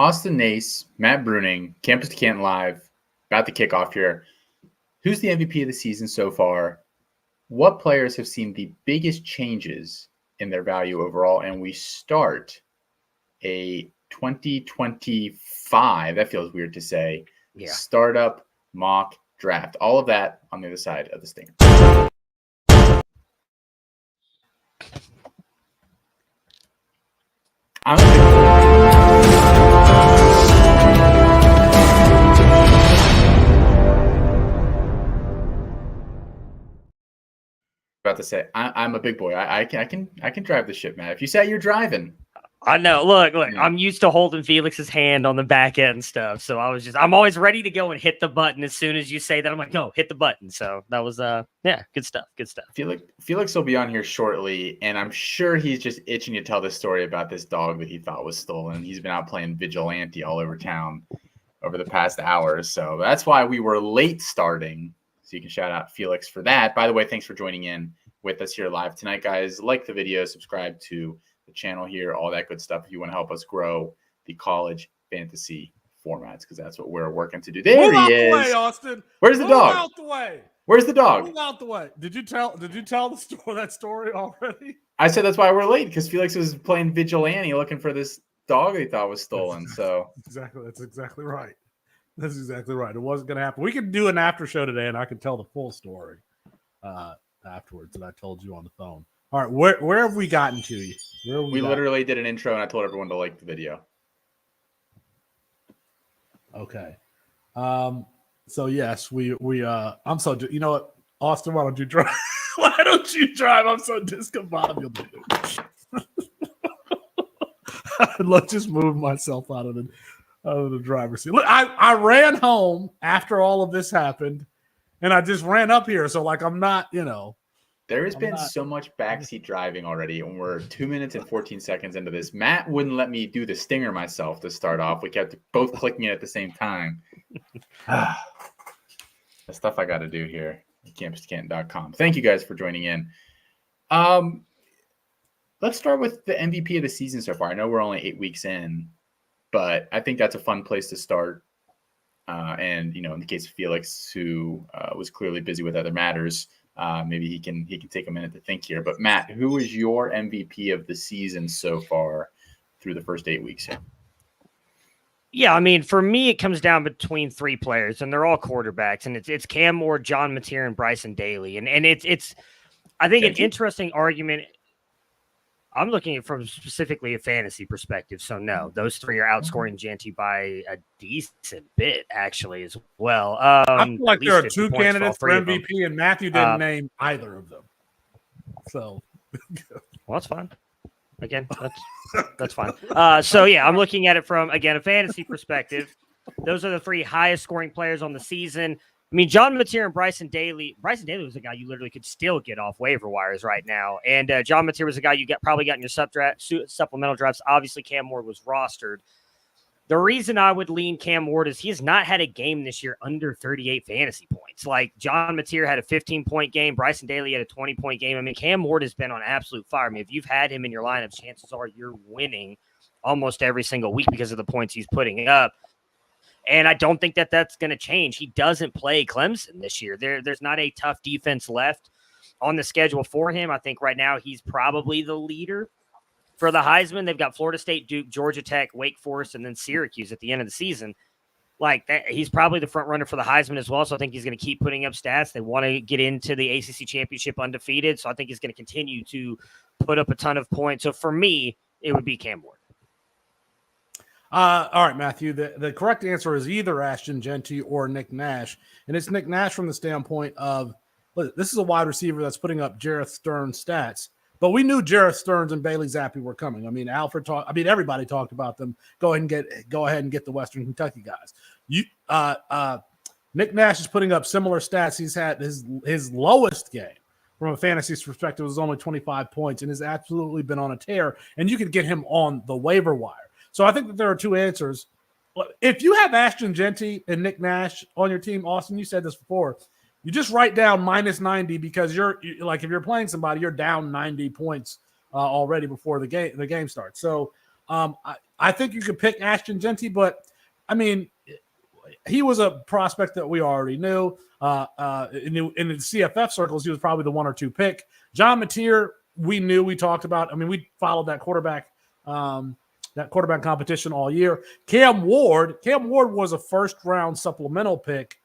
Austin Nace, Matt Bruning, Campus to Canton Live, about to kick off here. Who's the MVP of the season so far? What players have seen the biggest changes in their value overall? And we start a 2025, that feels weird to say, startup mock draft. All of that on the other side of the stinger. About to say, I'm a big boy. I can drive the ship, Matt. If you say you're driving, I know. Look, I'm used to holding Felix's hand on the back end stuff, so I'm always ready to go and hit the button as soon as you say that. I'm like, no, hit the button. So that was good stuff. Good stuff. Felix will be on here shortly, and I'm sure he's just itching to tell this story about this dog that he thought was stolen. He's been out playing vigilante all over town over the past hours, so that's why we were late starting. So you can shout out Felix for that. By the way, thanks for joining in with us here live tonight, guys. Like the video, subscribe to the channel here, all that good stuff. If you want to help us grow the college fantasy formats, because that's what we're working to do. There he is. Move out the way, Austin. Where's the dog? Move out the way. Where's the dog? Move out the way. Did you tell that story already? I said that's why we're late, because Felix was playing vigilante looking for this dog he thought was stolen. That's exactly right. That's exactly right. It wasn't going to happen. We could do an after show today, and I could tell the full story afterwards that I told you on the phone. All right, where have we gotten to? We literally did an intro, and I told everyone to like the video. Okay. So yes, we I'm so, you know what, Austin, why don't you drive? Why don't you drive? I'm so discombobulated. Let's just move myself out of the driver's seat. Look, I ran home after all of this happened, and I just ran up here. So I'm not, There has been so much backseat driving already, and we're 2 minutes and 14 seconds into this. Matt wouldn't let me do the stinger myself to start off. We kept both clicking it at the same time. The stuff I got to do here at campuscanton.com. Thank you guys for joining in. Let's start with the MVP of the season so far. I know we're only 8 weeks in, but I think that's a fun place to start. And, in the case of Felix, who was clearly busy with other matters, maybe he can take a minute to think here. But Matt, who is your MVP of the season so far through the first 8 weeks here? Yeah, I mean, for me, it comes down between three players, and they're all quarterbacks, and it's Cam Moore, John Mateer, and Bryson Daly, and it's I think an interesting argument. I'm looking at from specifically a fantasy perspective, so no, those three are outscoring Genty by a decent bit, actually, as well. I feel like there are two candidates for MVP, and Matthew didn't name either of them. So, well, that's fine. Again, that's fine. So yeah, I'm looking at it from a fantasy perspective. Those are the three highest scoring players on the season. I mean, John Mateer and Bryson Daly. Bryson Daly was a guy you literally could still get off waiver wires right now, and John Mateer was a guy you probably got in your supplemental drafts. Obviously, Cam Moore was rostered. The reason I would lean Cam Moore is he has not had a game this year under 38 fantasy points. Like John Mateer had a 15-point game. Bryson Daly had a 20-point game. I mean, Cam Moore has been on absolute fire. I mean, if you've had him in your lineups, chances are you're winning almost every single week because of the points he's putting up. And I don't think that that's going to change. He doesn't play Clemson this year. There's not a tough defense left on the schedule for him. I think right now he's probably the leader for the Heisman. They've got Florida State, Duke, Georgia Tech, Wake Forest, and then Syracuse at the end of the season. Like that, he's probably the front runner for the Heisman as well. So I think he's going to keep putting up stats. They want to get into the ACC championship undefeated. So I think he's going to continue to put up a ton of points. So for me, it would be Cam Moore. All right, Matthew. The correct answer is either Ashton Genty or Nick Nash. And it's Nick Nash from the standpoint of, look, this is a wide receiver that's putting up Jareth Stern's stats. But we knew Jareth Stearns and Bailey Zappi were coming. I mean, everybody talked about them. Go ahead and get the Western Kentucky guys. Nick Nash is putting up similar stats. He's had his lowest game from a fantasy perspective was only 25 points and has absolutely been on a tear. And you could get him on the waiver wire. So I think that there are two answers. If you have Ashton Genty and Nick Nash on your team, Austin, you said this before, you just write down minus 90 because you're like, if you're playing somebody, you're down 90 points already before the game starts. So I think you could pick Ashton Genty, but I mean, he was a prospect that we already knew. In the CFF circles, he was probably the 1 or 2 pick. John Mateer, we talked about. I mean, we followed that quarterback competition all year. Cam Ward was a first-round supplemental pick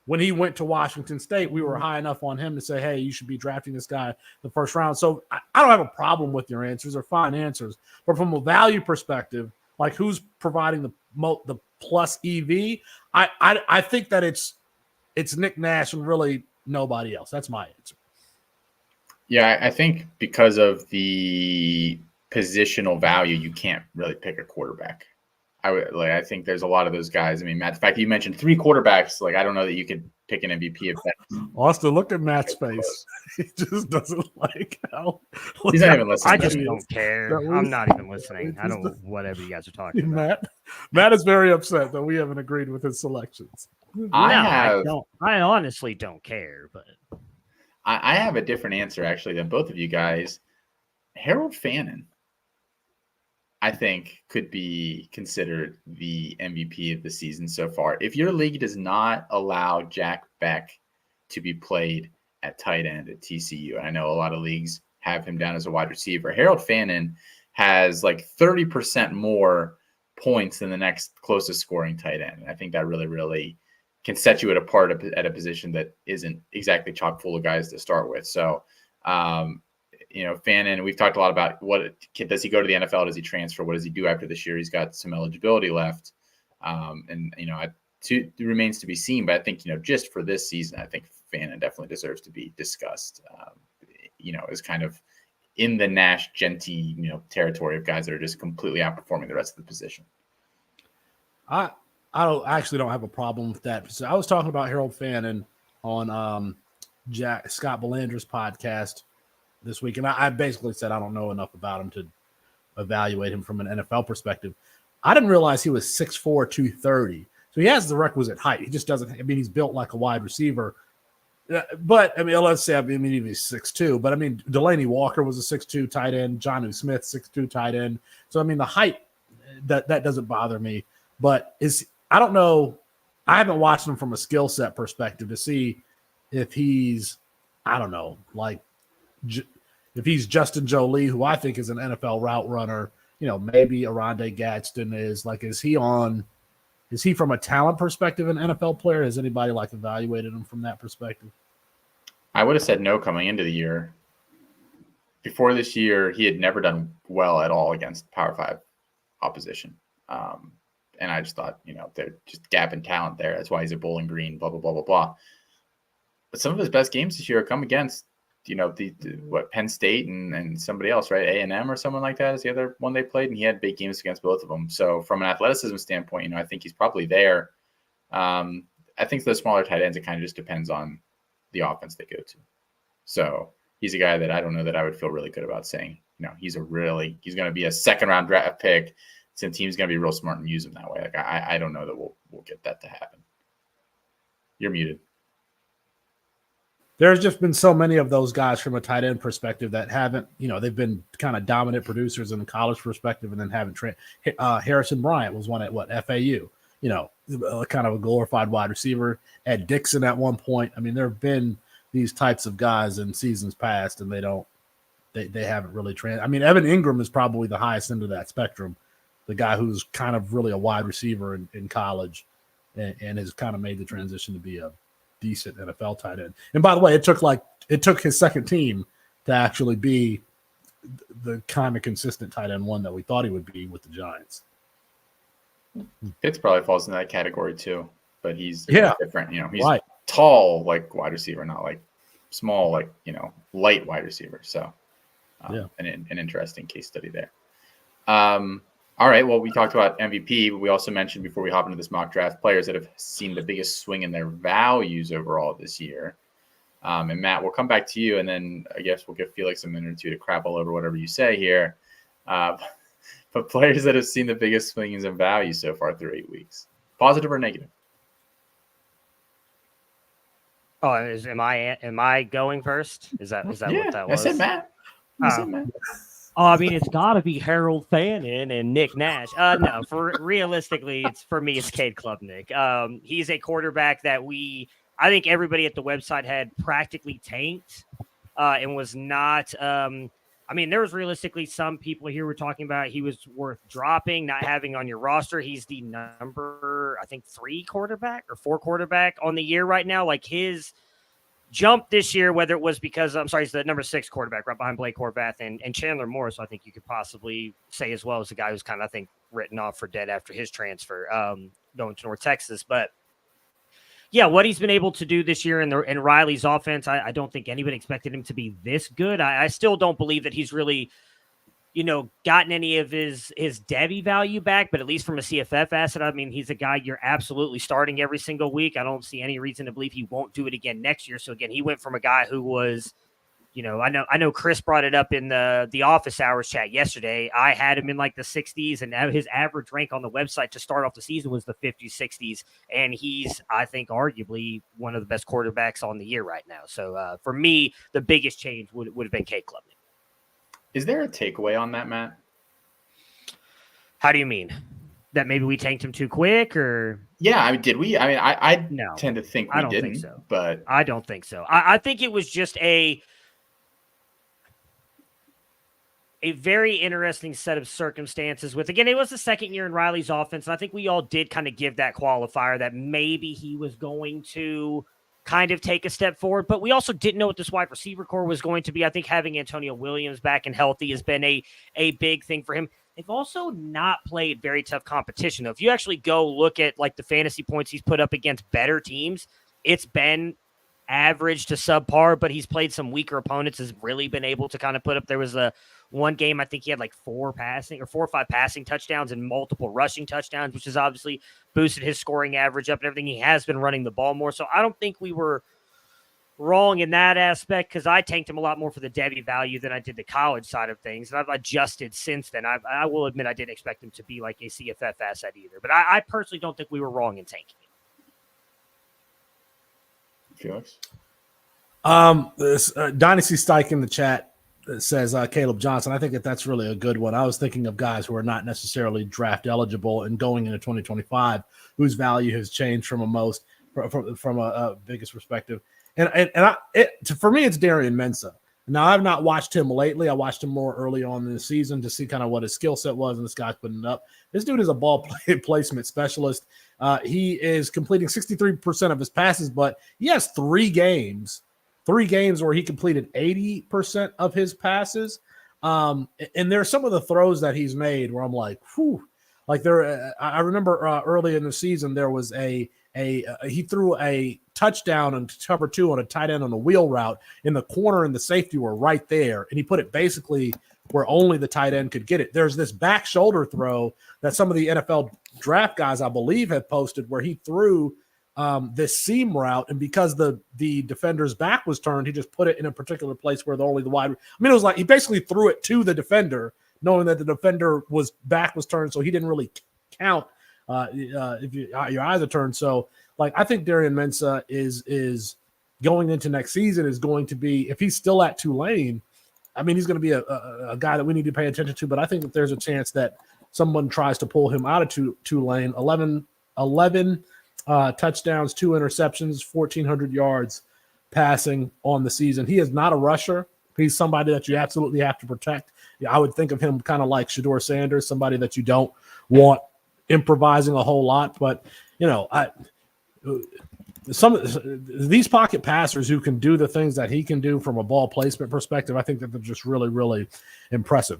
when he went to Washington State. We were high enough on him to say, hey, you should be drafting this guy the first round. So I don't have a problem with your answers. They're fine answers. But from a value perspective, like who's providing the plus EV, I think that it's Nick Nash and really nobody else. That's my answer. Yeah, I think because of the positional value, you can't really pick a quarterback. I think there's a lot of those guys. I mean, Matt, the fact that you mentioned 3 quarterbacks, like I don't know that you could pick an MVP of that. Austin, look at Matt's face. He just doesn't like how he's not even listening. I just don't care. I'm not even listening. I don't whatever you guys are talking about. Matt is very upset that we haven't agreed with his selections. I honestly don't care, but I have a different answer actually than both of you guys. Harold Fannin, I think, could be considered the MVP of the season so far. If your league does not allow Jack Beck to be played at tight end at TCU, and I know a lot of leagues have him down as a wide receiver, Harold Fannin has like 30% more points than the next closest scoring tight end. And I think that really, really can set you apart at a position that isn't exactly chock full of guys to start with. So, Fannin, we've talked a lot about does he go to the NFL? Does he transfer? What does he do after this year? He's got some eligibility left. It remains to be seen, but I think, just for this season, I think Fannin definitely deserves to be discussed, as kind of in the Nash Genty, territory of guys that are just completely outperforming the rest of the position. I actually don't have a problem with that. So I was talking about Harold Fannin on Scott Belanger's podcast this week, and I basically said I don't know enough about him to evaluate him from an NFL perspective. I didn't realize he was 6'4", 230. So he has the requisite height. He just doesn't. I mean, he's built like a wide receiver. But I mean, let's say even he's 6'2". But I mean, Delaney Walker was a 6'2" tight end. Jonnu Smith 6'2" tight end. So I mean, the height that doesn't bother me. But I don't know. I haven't watched him from a skill set perspective to see if he's, I don't know, like if he's Justin Jolie, who I think is an NFL route runner. Maybe Aronde Gadsden is. Like, is he from a talent perspective an NFL player? Has anybody evaluated him from that perspective? I would have said no coming into the year. Before this year, he had never done well at all against Power 5 opposition. And I just thought, they're just gap in talent there. That's why he's at Bowling Green, blah, blah, blah, blah, blah. But some of his best games this year come against, Penn State and somebody else, right? A&M or someone like that is the other one they played, and he had big games against both of them. So from an athleticism standpoint, I think he's probably there. I think the smaller tight ends, it kind of just depends on the offense they go to. So he's a guy that I don't know that I would feel really good about saying, he's going to be a second-round draft pick. Some team's going to be real smart and use him that way. Like I don't know that we'll get that to happen. You're muted. There's just been so many of those guys from a tight end perspective that haven't, they've been kind of dominant producers in the college perspective and then haven't Harrison Bryant was one at FAU, kind of a glorified wide receiver. Ed Dixon at one point. I mean, there have been these types of guys in seasons past, and they haven't really I mean, Evan Ingram is probably the highest end of that spectrum. The guy who's kind of really a wide receiver in college and has kind of made the transition to be a decent NFL tight end. And by the way, it took his second team to actually be the kind of consistent tight end one that we thought he would be with the Giants. Pitts probably falls in that category too, but he's different. He's right. Tall like wide receiver, not like small like light wide receiver. So an interesting case study there. All right. Well, we talked about MVP, but we also mentioned before we hop into this mock draft players that have seen the biggest swing in their values overall this year. And Matt, we'll come back to you, and then I guess we'll give Felix a minute or two to crap all over whatever you say here. But players that have seen the biggest swings in value so far through 8 weeks, positive or negative? Oh, am I going first? Is that what that was? I said Matt. Oh, I mean, it's got to be Harold Fannin and Nick Nash. No, realistically, for me, it's Cade Klubnik. He's a quarterback that I think everybody at the website had practically tanked and was not. I mean, there was realistically some people here were talking about he was worth dropping, not having on your roster. He's the number, I think, 3 quarterback or 4 quarterback on the year right now. Like his jump this year, whether it was because he's the number 6 quarterback right behind Blake Horvath and Chandler Morris. So I think you could possibly say as well as the guy who's kind of, I think, written off for dead after his transfer going to North Texas. But yeah, what he's been able to do this year in Riley's offense, I don't think anybody expected him to be this good. I still don't believe that he's really, gotten any of his Debbie value back, but at least from a CFF asset, I mean, he's a guy you're absolutely starting every single week. I don't see any reason to believe he won't do it again next year. So again, he went from a guy who was, I know Chris brought it up in the office hours chat yesterday. I had him in like the 60s, and now his average rank on the website to start off the season was the 50s, 60s. And he's, I think, arguably one of the best quarterbacks on the year right now. So for me, the biggest change would have been Cade Klubnik. Is there a takeaway on that, Matt? How do you mean? That maybe we tanked him too quick, or? Yeah, I mean, did we? I mean, I no, tend to think we didn't. Think so. But I don't think so. I think it was just a very interesting set of circumstances with, again, it was the second year in Riley's offense. And I think we all did kind of give that qualifier that maybe he was going to kind of take a step forward, but we also didn't know what this wide receiver core was going to be. I think having Antonio Williams back and healthy has been a big thing for him. They've also not played very tough competition, though. If you actually go look at like the fantasy points he's put up against better teams, it's been average to subpar, but he's played some weaker opponents, has really been able to kind of put up. There was one game, I think he had like 4 or 5 passing touchdowns and multiple rushing touchdowns, which has obviously boosted his scoring average up and everything. He has been running the ball more. So I don't think we were wrong in that aspect, because I tanked him a lot more for the Debbie value than I did the college side of things. And I've adjusted since then. I will admit I didn't expect him to be like a CFF asset either, but I personally don't think we were wrong in tanking him. Felix? This Dynasty Stike in the chat says Caleb Johnson. I think that's really a good one. I was thinking of guys who are not necessarily draft eligible and going into 2025, whose value has changed from a biggest perspective. For me, it's Darian Mensah. Now, I've not watched him lately. I watched him more early on in the season to see kind of what his skill set was, and this guy's putting it up. This dude is a ball placement specialist. He is completing 63% of his passes, but he has 3 games where he completed 80% of his passes. And there are some of the throws that he's made where I'm like, whew. Like I remember early in the season, there was he threw a touchdown on cover 2 on a tight end on a wheel route, and the corner and the safety were right there. And he put it basically where only the tight end could get it. There's this back shoulder throw that some of the NFL draft guys, I believe, have posted where he threw this seam route, and because the defender's back was turned, he just put it in a particular place where it was like he basically threw it to the defender, knowing that the defender back was turned, so he didn't really count if your eyes are turned. So, like, I think Darian Mensah is going into next season is going to be, if he's still at Tulane, I mean, he's going to be a guy that we need to pay attention to. But I think that there's a chance that someone tries to pull him out of Tulane. 11 touchdowns, 2 interceptions, 1,400 yards passing on the season. He is not a rusher. He's somebody that you absolutely have to protect. I would think of him kind of like Shedeur Sanders, somebody that you don't want improvising a whole lot. But, these pocket passers who can do the things that he can do from a ball placement perspective, I think that they're just really, really impressive.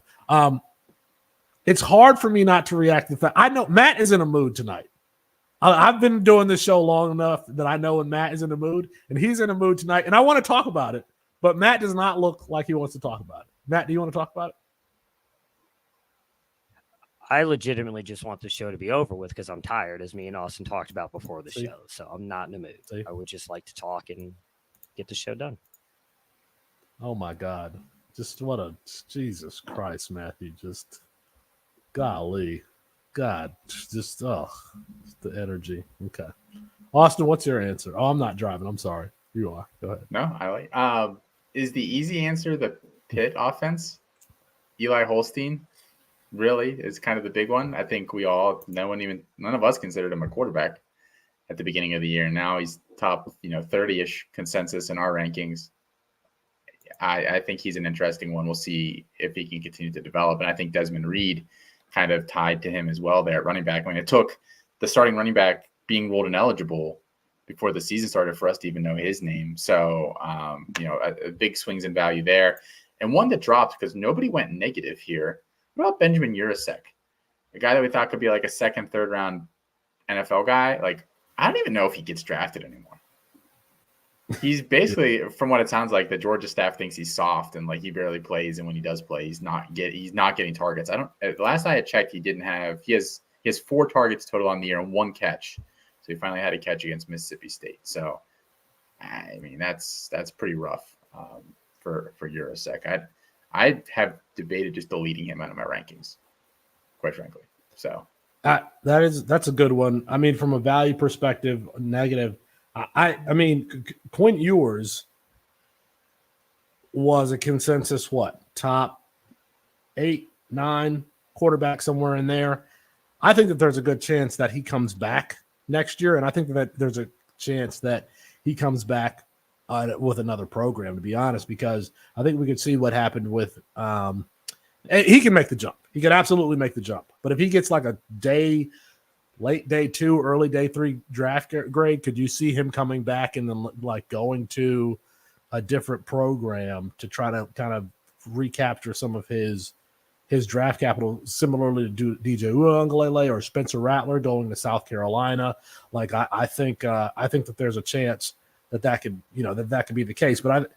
It's hard for me not to react to the fact I know Matt is in a mood tonight. I've been doing this show long enough that I know when Matt is in a mood, and he's in a mood tonight, and I want to talk about it, but Matt does not look like he wants to talk about it. Matt, do you want to talk about it? I legitimately just want the show to be over with because I'm tired, as me and Austin talked about before the show. So I'm not in the mood. I would just like to talk and get the show done. Oh, my God. Just Jesus Christ, Matthew. Just golly. God, just the energy. Okay. Austin, what's your answer? Oh, I'm not driving. I'm sorry. You are. Go ahead. No, I like. Is the easy answer the Pitt offense? Eli Holstein really is kind of the big one. I think none of us considered him a quarterback at the beginning of the year. Now he's top, 30-ish consensus in our rankings. I think he's an interesting one. We'll see if he can continue to develop. And I think Desmond Reed kind of tied to him as well there at running back. I mean, it took the starting running back being ruled ineligible before the season started for us to even know his name. So, a big swings in value there. And one that dropped because nobody went negative here. What about Benjamin Urasek? A guy that we thought could be like a second, third round NFL guy. Like, I don't even know if he gets drafted anymore. He's basically, from what it sounds like, the Georgia staff thinks he's soft and like he barely plays. And when he does play, he's not getting targets. Last I had checked, he has 4 targets total on the year and 1 catch. So he finally had a catch against Mississippi State. So, I mean, that's pretty rough for Urasek. I have debated just deleting him out of my rankings, quite frankly. So that's a good one. I mean, from a value perspective, negative. I mean, Quinn Ewers was a consensus top 8, 9 quarterback somewhere in there. I think that there's a good chance that he comes back next year, and I think that there's a chance that he comes back with another program, to be honest, because I think we could see what happened with he can make the jump. He could absolutely make the jump. But if he gets like a late day 2, early day 3 draft grade, could you see him coming back and then like going to a different program to try to kind of recapture some of his draft capital, similarly to DJ Uiagalelei or Spencer Rattler going to South Carolina? Like I think that there's a chance that could, that could be the case. But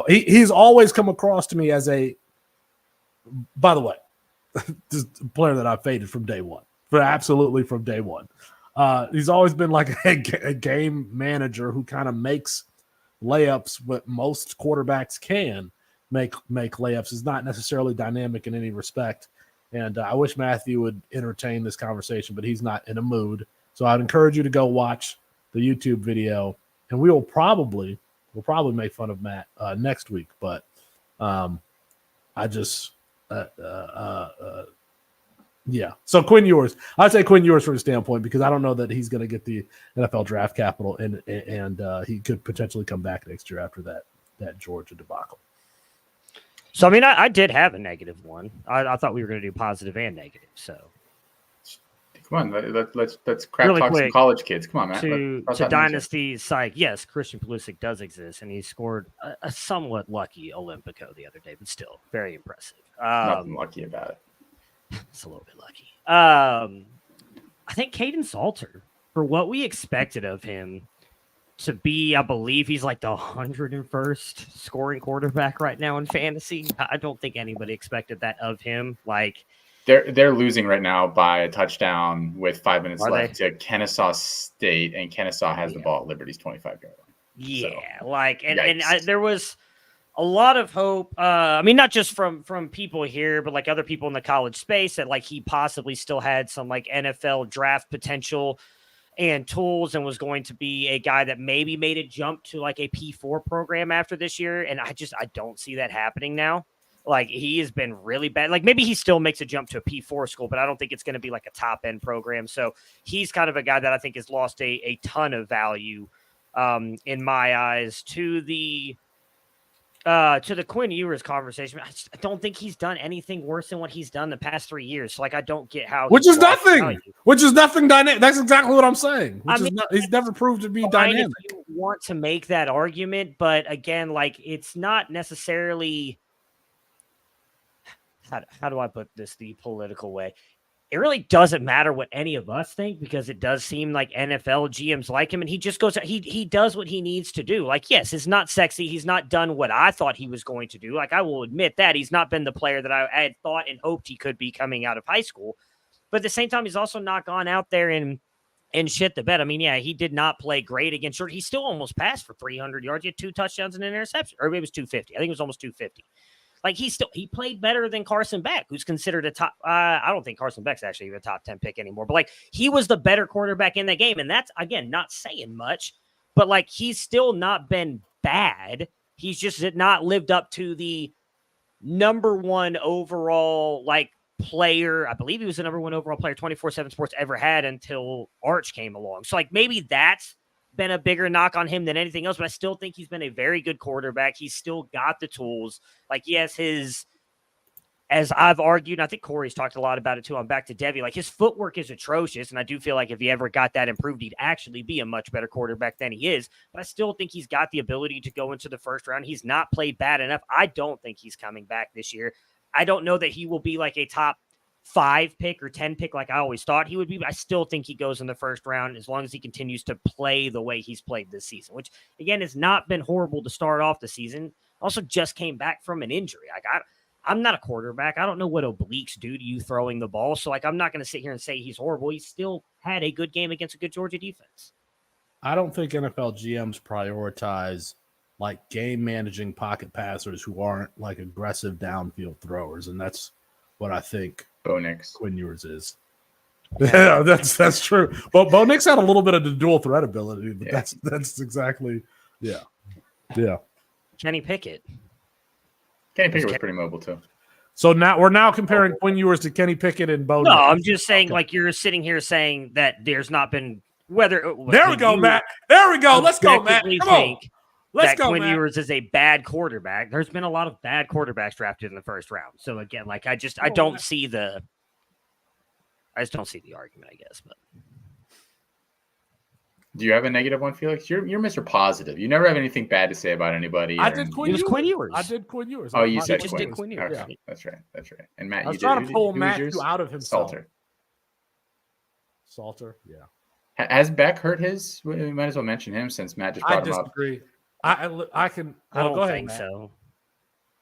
he's always come across to me as by the way, this player that I faded from day one. But absolutely from day one. He's always been like a game manager who kind of makes layups, but most quarterbacks can make layups. Is not necessarily dynamic in any respect. And I wish Matthew would entertain this conversation, but he's not in a mood. So I'd encourage you to go watch the YouTube video, and we'll probably make fun of Matt next week. But yeah. So Quinn Ewers, I'd say Quinn Ewers from a standpoint, because I don't know that he's going to get the NFL draft capital, and he could potentially come back next year after that Georgia debacle. So, I mean, I did have a negative one. I thought we were going to do positive and negative. So, come on, let's crap really talk quick, some college kids. Come on, man. To Dynasty's site, yes, Christian Pulisic does exist, and he scored a somewhat lucky Olympico the other day, but still very impressive. Nothing lucky about it. It's a little bit lucky. I think Caden Salter, for what we expected of him to be, I believe he's like the 101st scoring quarterback right now in fantasy. I don't think anybody expected that of him. Like, they're losing right now by a touchdown with 5 minutes left to Kennesaw State, and Kennesaw has the ball at Liberty's 25-yard line. Yeah, So, there was a lot of hope. I mean, not just from people here, but like other people in the college space, that like he possibly still had some like NFL draft potential and tools, and was going to be a guy that maybe made a jump to like a P4 program after this year. And I don't see that happening now. Like, he has been really bad. Like, maybe he still makes a jump to a P4 school, but I don't think it's going to be like a top end program. So he's kind of a guy that I think has lost a ton of value in my eyes to the Quinn Ewers conversation. I don't think he's done anything worse than what he's done the past 3 years. So, like, I don't get how. Which is nothing dynamic. That's exactly what I'm saying. He's never proved to be dynamic. If you want to make that argument, but again, like, it's not necessarily. How do I put this the political way? It really doesn't matter what any of us think, because it does seem like NFL GMs like him, and he just goes, he does what he needs to do. Like, yes, it's not sexy. He's not done what I thought he was going to do. Like, I will admit that he's not been the player that I had thought and hoped he could be coming out of high school. But at the same time, he's also not gone out there and shit the bed. I mean, yeah, he did not play great against Georgia. He still almost passed for 300 yards. He had 2 touchdowns and an interception, or maybe it was 250. I think it was almost 250. Like, he played better than Carson Beck, who's considered a top. I don't think Carson Beck's actually even a top 10 pick anymore. But like, he was the better quarterback in that game, and that's, again, not saying much. But like, he's still not been bad. He's just not lived up to the number one overall player. I believe he was the number one overall player 24/7 Sports ever had until Arch came along. So maybe that's been a bigger knock on him than anything else, but I still think he's been a very good quarterback. He's still got the tools. Yes, as I've argued, and I think Corey's talked a lot about it too. I'm back to Debbie. His footwork is atrocious, and I do feel like if he ever got that improved, he'd actually be a much better quarterback than he is. But I still think he's got the ability to go into the first round. He's not played bad enough. I don't think he's coming back this year. I don't know that he will be a top 5 pick or 10 pick like I always thought he would be, but I still think he goes in the first round as long as he continues to play the way he's played this season, which, again, has not been horrible to start off the season. Also just came back from an injury. I'm not a quarterback. I don't know what obliques do to you throwing the ball. So, I'm not going to sit here and say he's horrible. He still had a good game against a good Georgia defense. I don't think NFL GMs prioritize game managing pocket passers who aren't aggressive downfield throwers. And that's what I think Bo Nix. Quinn Ewers is. Yeah, that's true. But Bo Nix had a little bit of the dual threat ability, but that's exactly, yeah. Kenny Pickett. Kenny Pickett was pretty mobile too. So now we're comparing Quinn Ewers to Kenny Pickett and Bo. No, I'm just saying, you're sitting here saying that there's not been whether. There we go, Matt. There we go. Let's go, Matt. Come on. Let's go, Quinn Matt. Ewers is a bad quarterback. There's been a lot of bad quarterbacks drafted in the first round. So again, I just don't see the argument, I guess. But do you have a negative one, Felix? You're Mr. Positive. You never have anything bad to say about anybody. I did Quinn Ewers. I did Quinn Ewers. Oh, you said Quinn Ewers. Okay. Yeah. That's right. And Matt, I was trying to pull Matthew out of himself. Salter, yeah. Has Beck hurt his? We might as well mention him since Matt just brought him up. I disagree. I don't think so.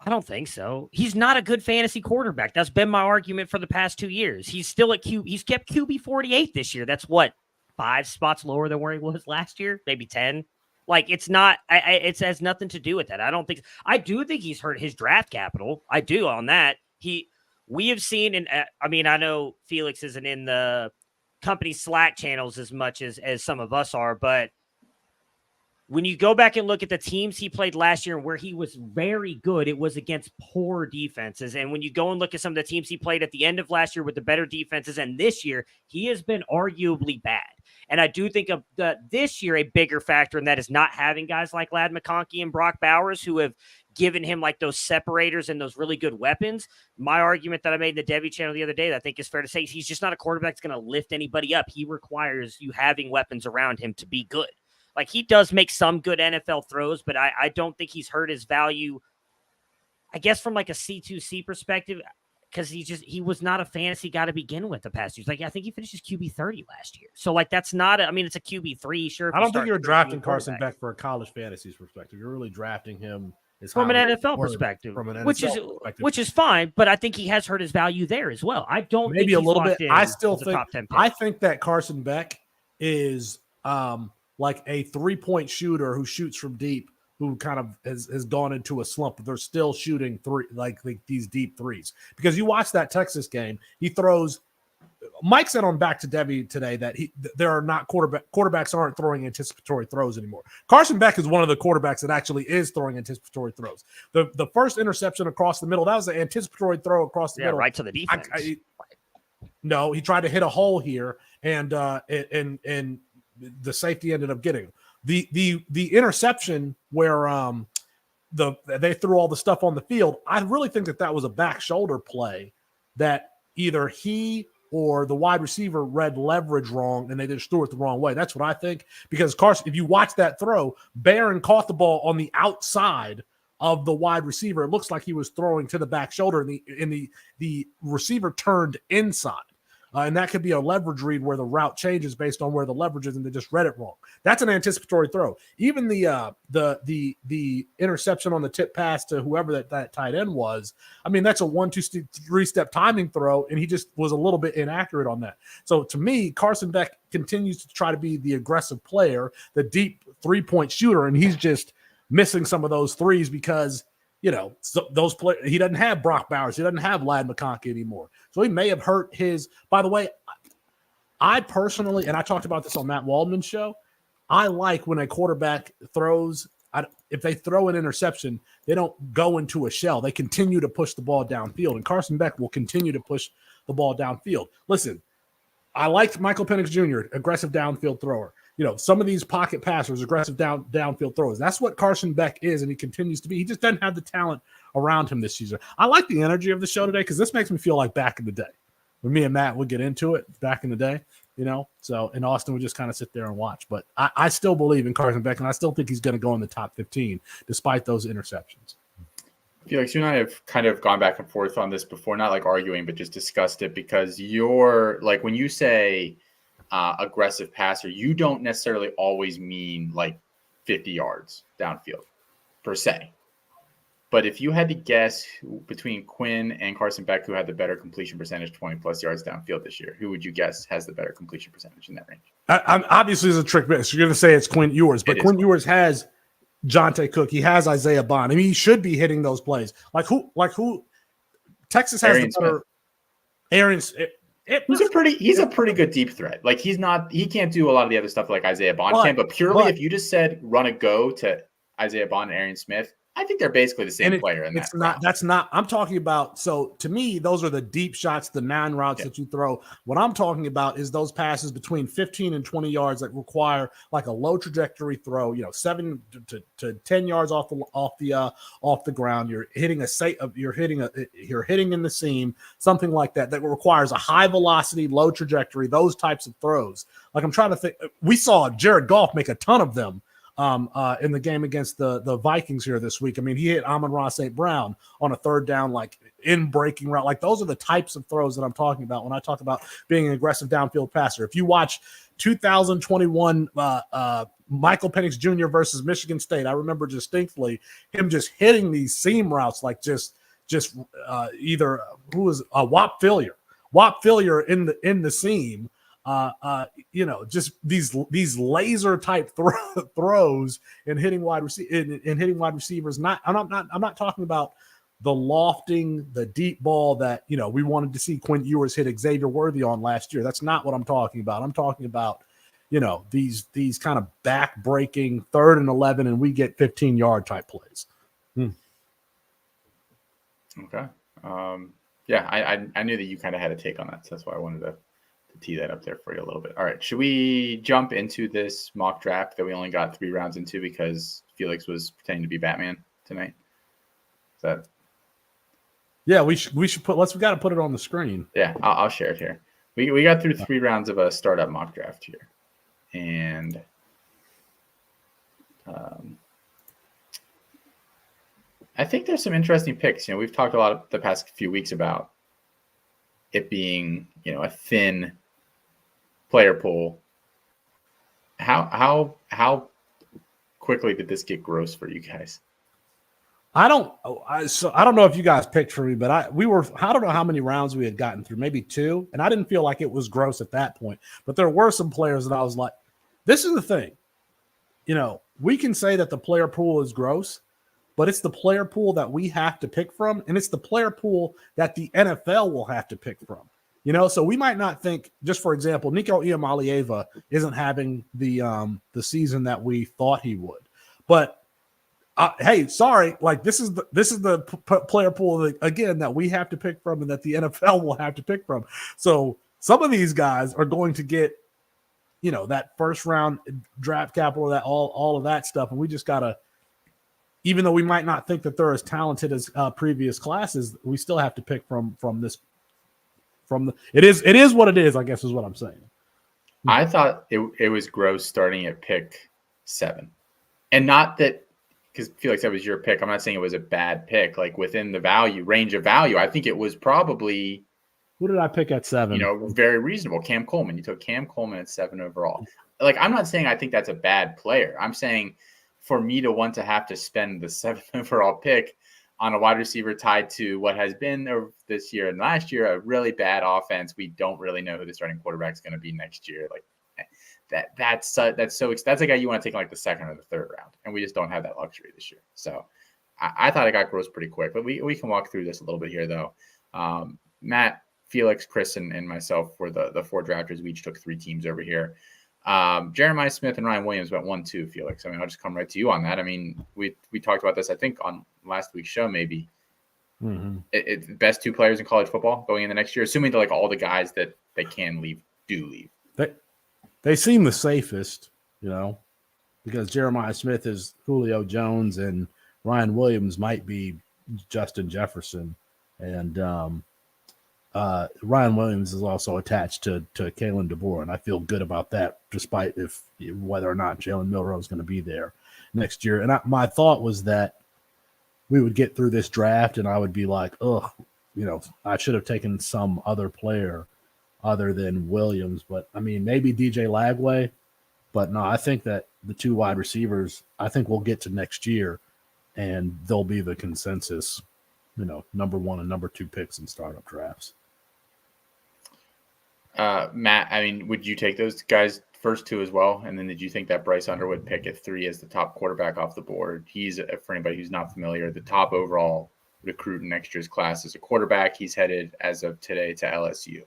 I don't think so. He's not a good fantasy quarterback. That's been my argument for the past 2 years. He's still at He's kept QB 48 this year. That's 5 spots lower than where he was last year, maybe 10. It's not. It has nothing to do with that. I do think he's hurt his draft capital. I do on that. We have seen, and I know Felix isn't in the company Slack channels as much as some of us are, but when you go back and look at the teams he played last year and where he was very good, it was against poor defenses. And when you go and look at some of the teams he played at the end of last year with the better defenses, and this year, he has been arguably bad. And I do think this year, a bigger factor in that is not having guys like Ladd McConkey and Brock Bowers who have given him those separators and those really good weapons. My argument that I made in the Debbie channel the other day that I think is fair to say is he's just not a quarterback that's going to lift anybody up. He requires you having weapons around him to be good. He does make some good NFL throws, but I don't think he's hurt his value, I guess, from a C2C perspective, because he was not a fantasy guy to begin with the past years. I think he finished his QB 30 last year. So that's not it's a QB 3. Sure. I don't think you're drafting Carson Beck for a college fantasy perspective. You're really drafting him from an NFL perspective, which is fine, but I think he has hurt his value there as well. I don't maybe think a little bit. I still think top 10 pick. I think that Carson Beck is like a 3-point shooter who shoots from deep, who kind of has gone into a slump, but they're still shooting these deep threes. Because you watch that Texas game, he throws. Mike said on Back to Debbie today that there are not quarterbacks aren't throwing anticipatory throws anymore. Carson Beck is one of the quarterbacks that actually is throwing anticipatory throws. The first interception across the middle, that was an anticipatory throw across the middle, right to the defense. No, he tried to hit a hole here, and the safety ended up getting him. The interception where they threw all the stuff on the field, I really think that was a back shoulder play that either he or the wide receiver read leverage wrong and they just threw it the wrong way. That's what I think, because Carson, if you watch that throw, Barron caught the ball on the outside of the wide receiver. It looks like he was throwing to the back shoulder, and the receiver turned inside. And that could be a leverage read where the route changes based on where the leverage is, and they just read it wrong. That's an anticipatory throw. Even the interception on the tip pass to whoever that tight end was, that's a 1, 2, 3-step timing throw, and he just was a little bit inaccurate on that. So to me, Carson Beck continues to try to be the aggressive player, the deep 3-point shooter, and he's just missing some of those threes because those players. He doesn't have Brock Bowers. He doesn't have Ladd McConkey anymore. So he may have hurt his. By the way, I personally, and I talked about this on Matt Waldman's show, I like when a quarterback throws if they throw an interception, they don't go into a shell. They continue to push the ball downfield, and Carson Beck will continue to push the ball downfield. Listen, I liked Michael Penix Jr., aggressive downfield thrower. Some of these pocket passers, aggressive downfield throwers. That's what Carson Beck is, and he continues to be. He just doesn't have the talent around him this season. I like the energy of the show today because this makes me feel like back in the day when me and Matt would get into it back in the day, So in Austin, we just kind of sit there and watch. But I still believe in Carson Beck, and I still think he's going to go in the top 15 despite those interceptions. Felix, you and I have kind of gone back and forth on this before, not like arguing, but just discussed it because you're like when you say aggressive passer, you don't necessarily always mean like 50 yards downfield per se. But if you had to guess between Quinn and Carson Beck, who had the better completion percentage, 20 plus yards downfield this year, who would you guess has the better completion percentage in that range? I'm obviously it's a trick bet. So you're going to say it's Quinn Ewers, but Quinn Ewers has Jonte Cook. He has Isaiah Bond. I mean, he should be hitting those plays. Like who? Texas has the better. Aaron's. He's a pretty good deep threat. Like he can't do a lot of the other stuff like Isaiah Bond can, but purely if you just said run a go to Isaiah Bond and Arian Smith, I think they're basically the same player. I'm talking about. So to me, those are the deep shots, the 9 routes that you throw. What I'm talking about is those passes between 15 and 20 yards that require like a low trajectory throw. 7 to 10 yards off the ground. You're hitting in the seam, something like that. That requires a high velocity, low trajectory. Those types of throws. Like I'm trying to think. We saw Jared Goff make a ton of them. In the game against the Vikings here this week. I mean, he hit Amon-Ra St. Brown on a 3rd down, like in breaking route. Like those are the types of throws that I'm talking about when I talk about being an aggressive downfield passer. If you watch 2021 Michael Penix Jr. versus Michigan State, I remember distinctly him just hitting these seam routes, like just either who was Whop Fillier in the seam. Just these laser type throws and hitting wide receivers. I'm not talking about the lofting, the deep ball that we wanted to see Quinn Ewers hit Xavier Worthy on last year. That's not what I'm talking about. I'm talking about these kind of back breaking 3rd and 11 and we get 15-yard type plays. Okay. I knew that you kind of had a take on that, so that's why I wanted to tee that up there for you a little bit. All right. Should we jump into this mock draft that we only got 3 rounds into because Felix was pretending to be Batman tonight? Is that? Yeah, we should we got to put it on the screen. Yeah, I'll share it here. We got through 3 rounds of a startup mock draft here. And I think there's some interesting picks. We've talked a lot the past few weeks about it being, a thin player pool. How quickly did this get gross for you guys? I don't know if you guys picked for me, but I don't know how many rounds we had gotten through, maybe 2, and I didn't feel like it was gross at that point. But there were some players that I was like, this is the thing. We can say that the player pool is gross, but it's the player pool that we have to pick from, and it's the player pool that the NFL will have to pick from. So we might not think, just for example, Nico Iamaleava isn't having the season that we thought he would. But hey, sorry, like this is the player pool again that we have to pick from, and that the NFL will have to pick from. So some of these guys are going to get, that 1st round draft capital, that all of that stuff, and we just gotta. Even though we might not think that they're as talented as previous classes, we still have to pick from this. It is what it is, I guess, is what I'm saying. I thought it was gross starting at pick 7, and not that because Felix, that was your pick. I'm not saying it was a bad pick. Like within the range of value, I think it was probably. Who did I pick at 7? Very reasonable. Cam Coleman. You took Cam Coleman at 7 overall. Like I'm not saying I think that's a bad player. I'm saying. For me to want to have to spend the 7th overall pick on a wide receiver tied to what has been this year and last year, a really bad offense. We don't really know who the starting quarterback is going to be next year. Like that's a guy you want to take in like the 2nd or the 3rd round. And we just don't have that luxury this year. So I thought it got gross pretty quick, but we can walk through this a little bit here though. Matt, Felix, Chris, and myself were the 4 drafters. We each took 3 teams over here. Jeremiah Smith and Ryan Williams went 1-2, Felix. I mean, I'll just come right to you on that. I mean, we talked about this, I think, on last week's show, maybe. Mm-hmm. It's the best two players in college football going in the next year, assuming that like all the guys that they can leave do leave. They seem the safest, because Jeremiah Smith is Julio Jones and Ryan Williams might be Justin Jefferson. And Ryan Williams is also attached to Kalen DeBoer, and I feel good about that, despite whether or not Jalen Milroe is going to be there next year. And my thought was that we would get through this draft, and I would be like, I should have taken some other player other than Williams. But, I mean, maybe DJ Lagway. But, no, I think that the two wide receivers, I think we'll get to next year, and they'll be the consensus, number 1 and number 2 picks in startup drafts. Matt, I mean, would you take those guys first 2 as well? And then did you think that Bryce Underwood pick at 3 as the top quarterback off the board? He's, for anybody who's not familiar, the top overall recruit in next year's class as a quarterback. He's headed as of today to LSU.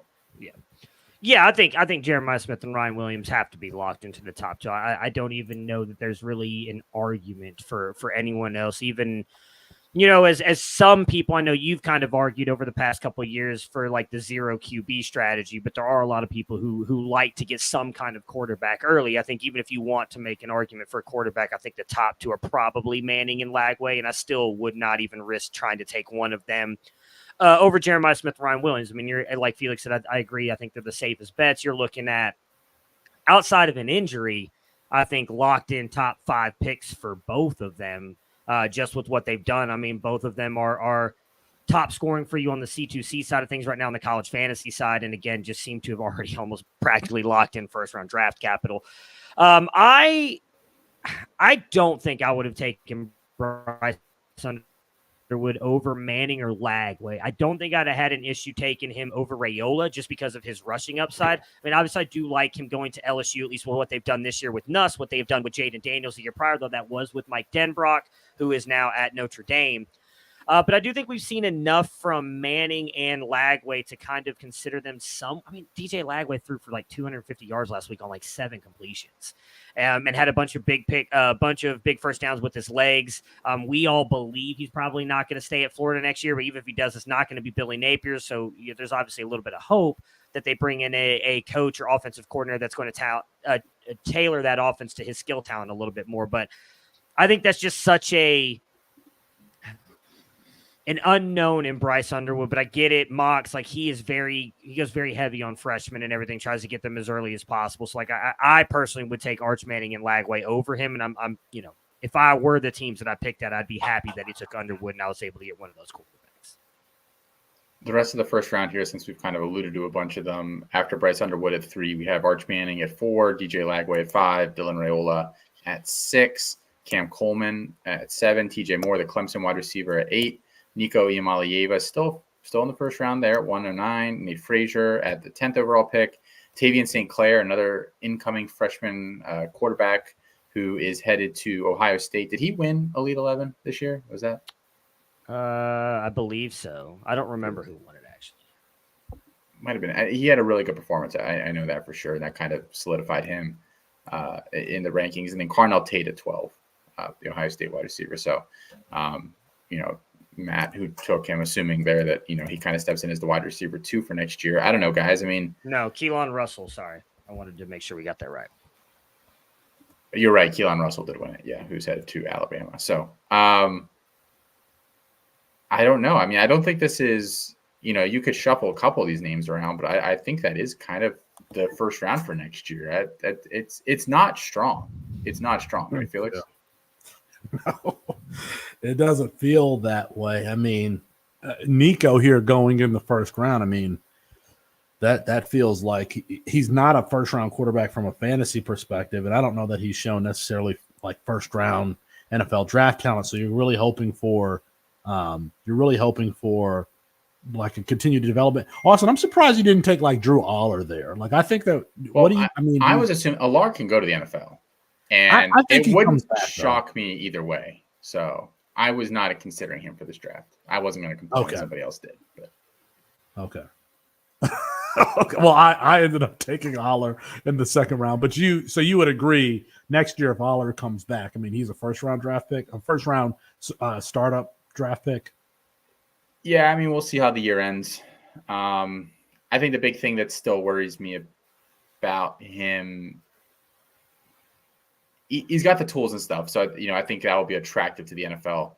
Yeah, I think Jeremiah Smith and Ryan Williams have to be locked into the top 2. I don't even know that there's really an argument for anyone else, even as some people, I know you've kind of argued over the past couple of years for like the 0 QB strategy, but there are a lot of people who like to get some kind of quarterback early. I think even if you want to make an argument for a quarterback, I think the top 2 are probably Manning and Lagway, and I still would not even risk trying to take one of them over Jeremiah Smith and Ryan Williams. I mean, you're like Felix said, I agree. I think they're the safest bets. You're looking at, outside of an injury, I think locked in top 5 picks for both of them. Just with what they've done. I mean, both of them are top scoring for you on the C2C side of things right now on the college fantasy side. And again, just seem to have already almost practically locked in first round draft capital. I don't think I would have taken Bryce Underwood over Manning or Lagway. I don't think I'd have had an issue taking him over Raiola just because of his rushing upside. I mean, obviously I do like him going to LSU, at least with what they've done this year with Nuss, what they've done with Jaden Daniels the year prior, though that was with Mike Denbrock, who is now at Notre Dame. But I do think we've seen enough from Manning and Lagway to kind of consider them DJ Lagway threw for like 250 yards last week on like 7 completions, and had a bunch of big first downs with his legs. We all believe he's probably not going to stay at Florida next year, but even if he does, it's not going to be Billy Napier. So there's obviously a little bit of hope that they bring in a coach or offensive coordinator that's going to tailor that offense to his skill talent a little bit more. But I think that's just such an unknown in Bryce Underwood, but I get it. Mox, like he goes very heavy on freshmen and everything, tries to get them as early as possible. So like I personally would take Arch Manning and Lagway over him. And I'm if I were the teams that I picked at, I'd be happy that he took Underwood and I was able to get one of those quarterbacks. The rest of the first round here, since we've kind of alluded to a bunch of them, after Bryce Underwood at 3, we have Arch Manning at 4, DJ Lagway at 5, Dylan Raiola at 6, Cam Coleman at 7, TJ Moore, the Clemson wide receiver, at 8, Nico Iamaleava still in the first round there at 109. Nate Frazier at the 10th overall pick. Tavian St. Clair, another incoming freshman quarterback who is headed to Ohio State. Did he win Elite 11 this year? Was that? I believe so. I don't remember who won it actually. Might have been. He had a really good performance. I know that for sure. And that kind of solidified him in the rankings. And then Carnell Tate at 12, the Ohio State wide receiver. So, Matt, who took him, assuming there that, he kind of steps in as the wide receiver 2 for next year. I don't know, guys. I mean, no, Keelan Russell. Sorry. I wanted to make sure we got that right. You're right. Keelan Russell did win it. Yeah. Who's headed to Alabama. So, I don't know. I mean, I don't think this is, you could shuffle a couple of these names around, but I think that is kind of the first round for next year. It's not strong. It's not strong, right, Felix? Yeah. No, it doesn't feel that way. I mean, Nico here going in the first round, I mean, that feels like he's not a first round quarterback from a fantasy perspective, and I don't know that he's shown necessarily like first round NFL draft talent. So you're really hoping for like a continued development. Austin, I'm surprised you didn't take like Drew Aller there. Like I think that I was assuming Allard can go to the NFL. And I think it wouldn't shock me either way. So I was not considering him for this draft. I wasn't going to complain. Somebody else did. But. Okay. Okay, well, I ended up taking Aller in the second round, but you would agree next year if Aller comes back, I mean, he's a first round draft pick, a first round startup draft pick. Yeah, I mean, we'll see how the year ends. I think the big thing that still worries me about him, he's got the tools and stuff. So, I think that will be attractive to the NFL.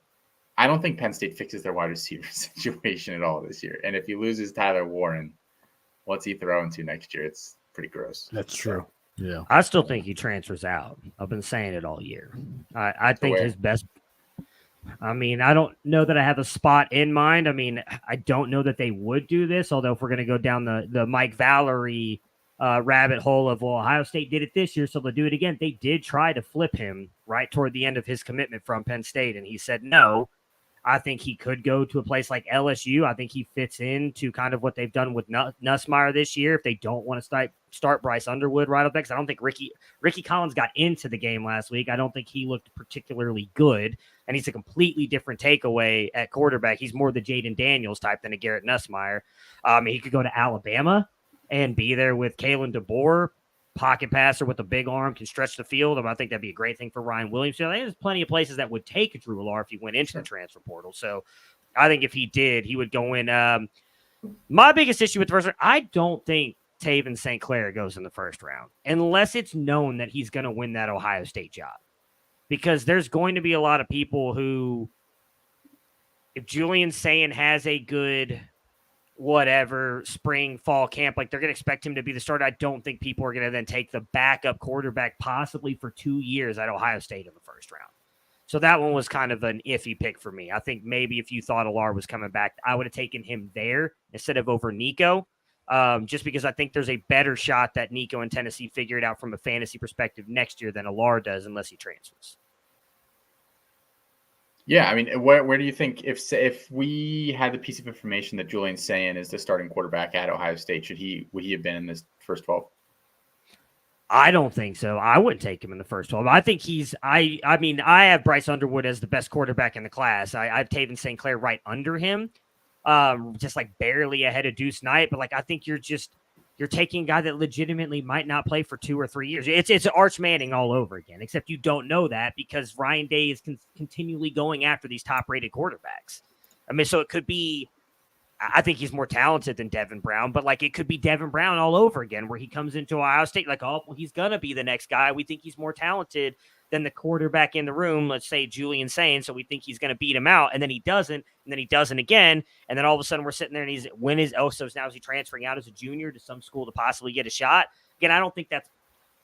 I don't think Penn State fixes their wide receiver situation at all this year. And if he loses Tyler Warren, what's he throwing to next year? It's pretty gross. That's true. Yeah. I still think he transfers out. I've been saying it all year. I think his best. I mean, I don't know that I have a spot in mind. I mean, I don't know that they would do this, although if we're going to go down the Mike Valerie rabbit hole of, well, Ohio State did it this year, so they'll do it again. They did try to flip him right toward the end of his commitment from Penn State, and he said no. I think he could go to a place like LSU. I think he fits into kind of what they've done with Nussmeier this year. If they don't want to start Bryce Underwood right up next, I don't think Ricky Collins got into the game last week. I don't think he looked particularly good, and he's a completely different takeaway at quarterback. He's more the Jaden Daniels type than a Garrett Nussmeier. He could go to Alabama and be there with Kalen DeBoer. Pocket passer with a big arm, can stretch the field. I think that'd be a great thing for Ryan Williams. So there's plenty of places that would take Drew Lar if he went into the transfer portal. So I think if he did, he would go in. My biggest issue with the first round, I don't think Taven St. Clair goes in the first round unless it's known that he's going to win that Ohio State job. Because there's going to be a lot of people who, if Julian Sayin has a good whatever spring fall camp, like they're going to expect him to be the starter. I don't think people are going to then take the backup quarterback possibly for 2 years at Ohio State in the first round. So that one was kind of an iffy pick for me. I think maybe if you thought Alar was coming back, I would have taken him there instead of over Nico, just because I think there's a better shot that Nico and Tennessee figure it out from a fantasy perspective next year than Alar does unless he transfers. Yeah, I mean, where do you think if we had the piece of information that Julian Sayin is the starting quarterback at Ohio State, would he have been in this first 12? I don't think so. I wouldn't take him in the first 12. I think I have Bryce Underwood as the best quarterback in the class. I have Taven St. Clair right under him, just like barely ahead of Deuce Knight. But like, I think you're taking a guy that legitimately might not play for 2 or 3 years. It's Arch Manning all over again, except you don't know that because Ryan Day is continually going after these top-rated quarterbacks. I mean, so it could be – I think he's more talented than Devin Brown, but, like, it could be Devin Brown all over again where he comes into Ohio State like, oh, well, he's going to be the next guy. We think he's more talented than the quarterback in the room, let's say Julian Sayin, so we think he's going to beat him out, and then he doesn't, and then he doesn't again, and then all of a sudden we're sitting there and so now is he transferring out as a junior to some school to possibly get a shot? Again, I don't think that's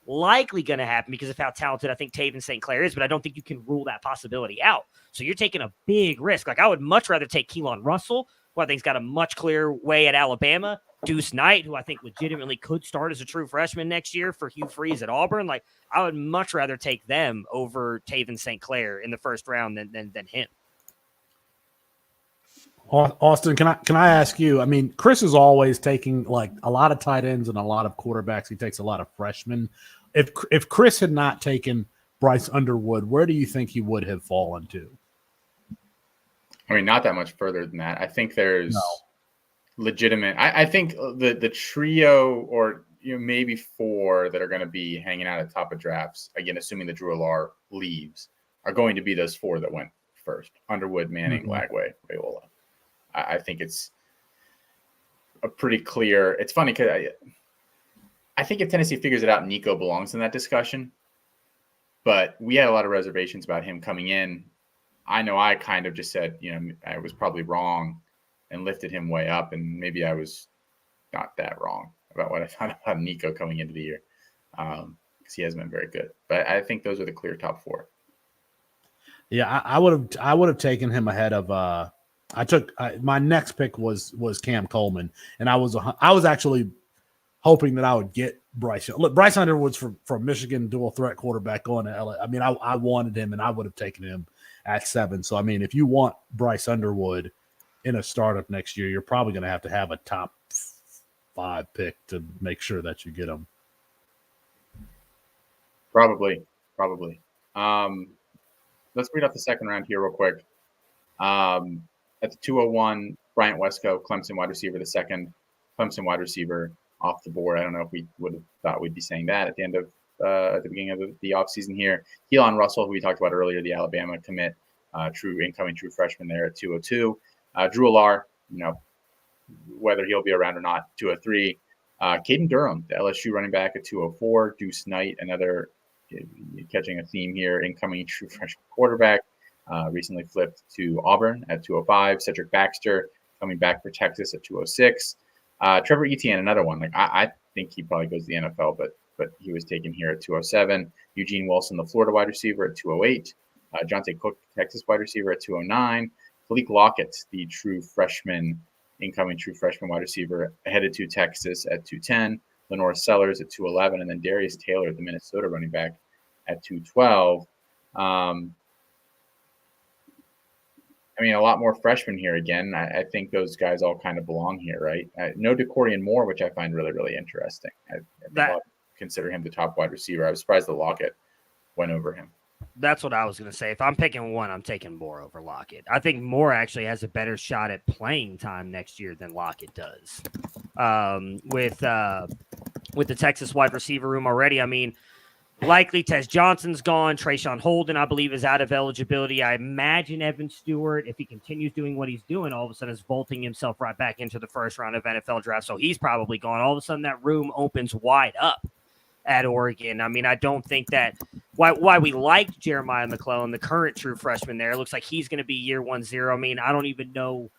likely going to happen because of how talented I think Taven St. Clair is, but I don't think you can rule that possibility out. So you're taking a big risk. Like, I would much rather take Keelan Russell, who I think's got a much clearer way at Alabama, Deuce Knight, who I think legitimately could start as a true freshman next year for Hugh Freeze at Auburn. Like, I would much rather take them over Taven St. Clair in the first round than him. Austin, can I ask you? I mean, Chris is always taking like a lot of tight ends and a lot of quarterbacks. He takes a lot of freshmen. If Chris had not taken Bryce Underwood, where do you think he would have fallen to? I mean, not that much further than that. I think there's legitimate. I think the trio or maybe 4 that are going to be hanging out at the top of drafts, again, assuming that Drew Alar leaves, are going to be those 4 that went first: Underwood, Manning, Lagway, Raiola. I think it's a pretty clear. It's funny because I think if Tennessee figures it out, Nico belongs in that discussion. But we had a lot of reservations about him coming in. I know I kind of just said, I was probably wrong and lifted him way up, and maybe I was not that wrong about what I thought about Nico coming into the year because he hasn't been very good. But I think those are the clear top 4. Yeah, I would have taken him ahead of. My next pick was Cam Coleman, and I was actually hoping that I would get Bryce. Look, Bryce Underwood's from Michigan, dual threat quarterback going to LA. I mean, I wanted him, and I would have taken him at 7. So I mean, if you want Bryce Underwood in a startup next year, you're probably going to have a top 5 pick to make sure that you get him. Probably. Let's read off the second round here real quick. At the 201, Bryant Wesco, Clemson wide receiver, the second. Clemson wide receiver off the board. I don't know if we would have thought we'd be saying that at the end of at the beginning of the offseason here. Keelan Russell, who we talked about earlier, the Alabama commit, incoming true freshman there at 202. Drew Alar, whether he'll be around or not, 203. Caden Durham, the LSU running back at 204. Deuce Knight, another catching a theme here, incoming true freshman quarterback, recently flipped to Auburn at 205. Cedric Baxter coming back for Texas at 206. Trevor Etienne, another one. Like I think he probably goes to the NFL, but he was taken here at 207. Eugene Wilson, the Florida wide receiver, at 208. Jonte Cook, Texas wide receiver, at 209. Malik Lockett, the incoming true freshman wide receiver, headed to Texas at 210. Lenore Sellers at 211, and then Darius Taylor, the Minnesota running back, at 212. A lot more freshmen here again. I think those guys all kind of belong here, right? No DeCorian Moore, which I find really, really interesting. I consider him the top wide receiver. I was surprised that Lockett went over him. That's what I was going to say. If I'm picking one, I'm taking Moore over Lockett. I think Moore actually has a better shot at playing time next year than Lockett does. With the Texas wide receiver room already, likely Tez Johnson's gone. Trayshawn Holden, I believe, is out of eligibility. I imagine Evan Stewart, if he continues doing what he's doing, all of a sudden is vaulting himself right back into the first round of NFL draft. So he's probably gone. All of a sudden that room opens wide up at Oregon. I don't think that why we liked Jeremiah McClellan, the current true freshman there. It looks like he's going to be year 1-0. I don't even know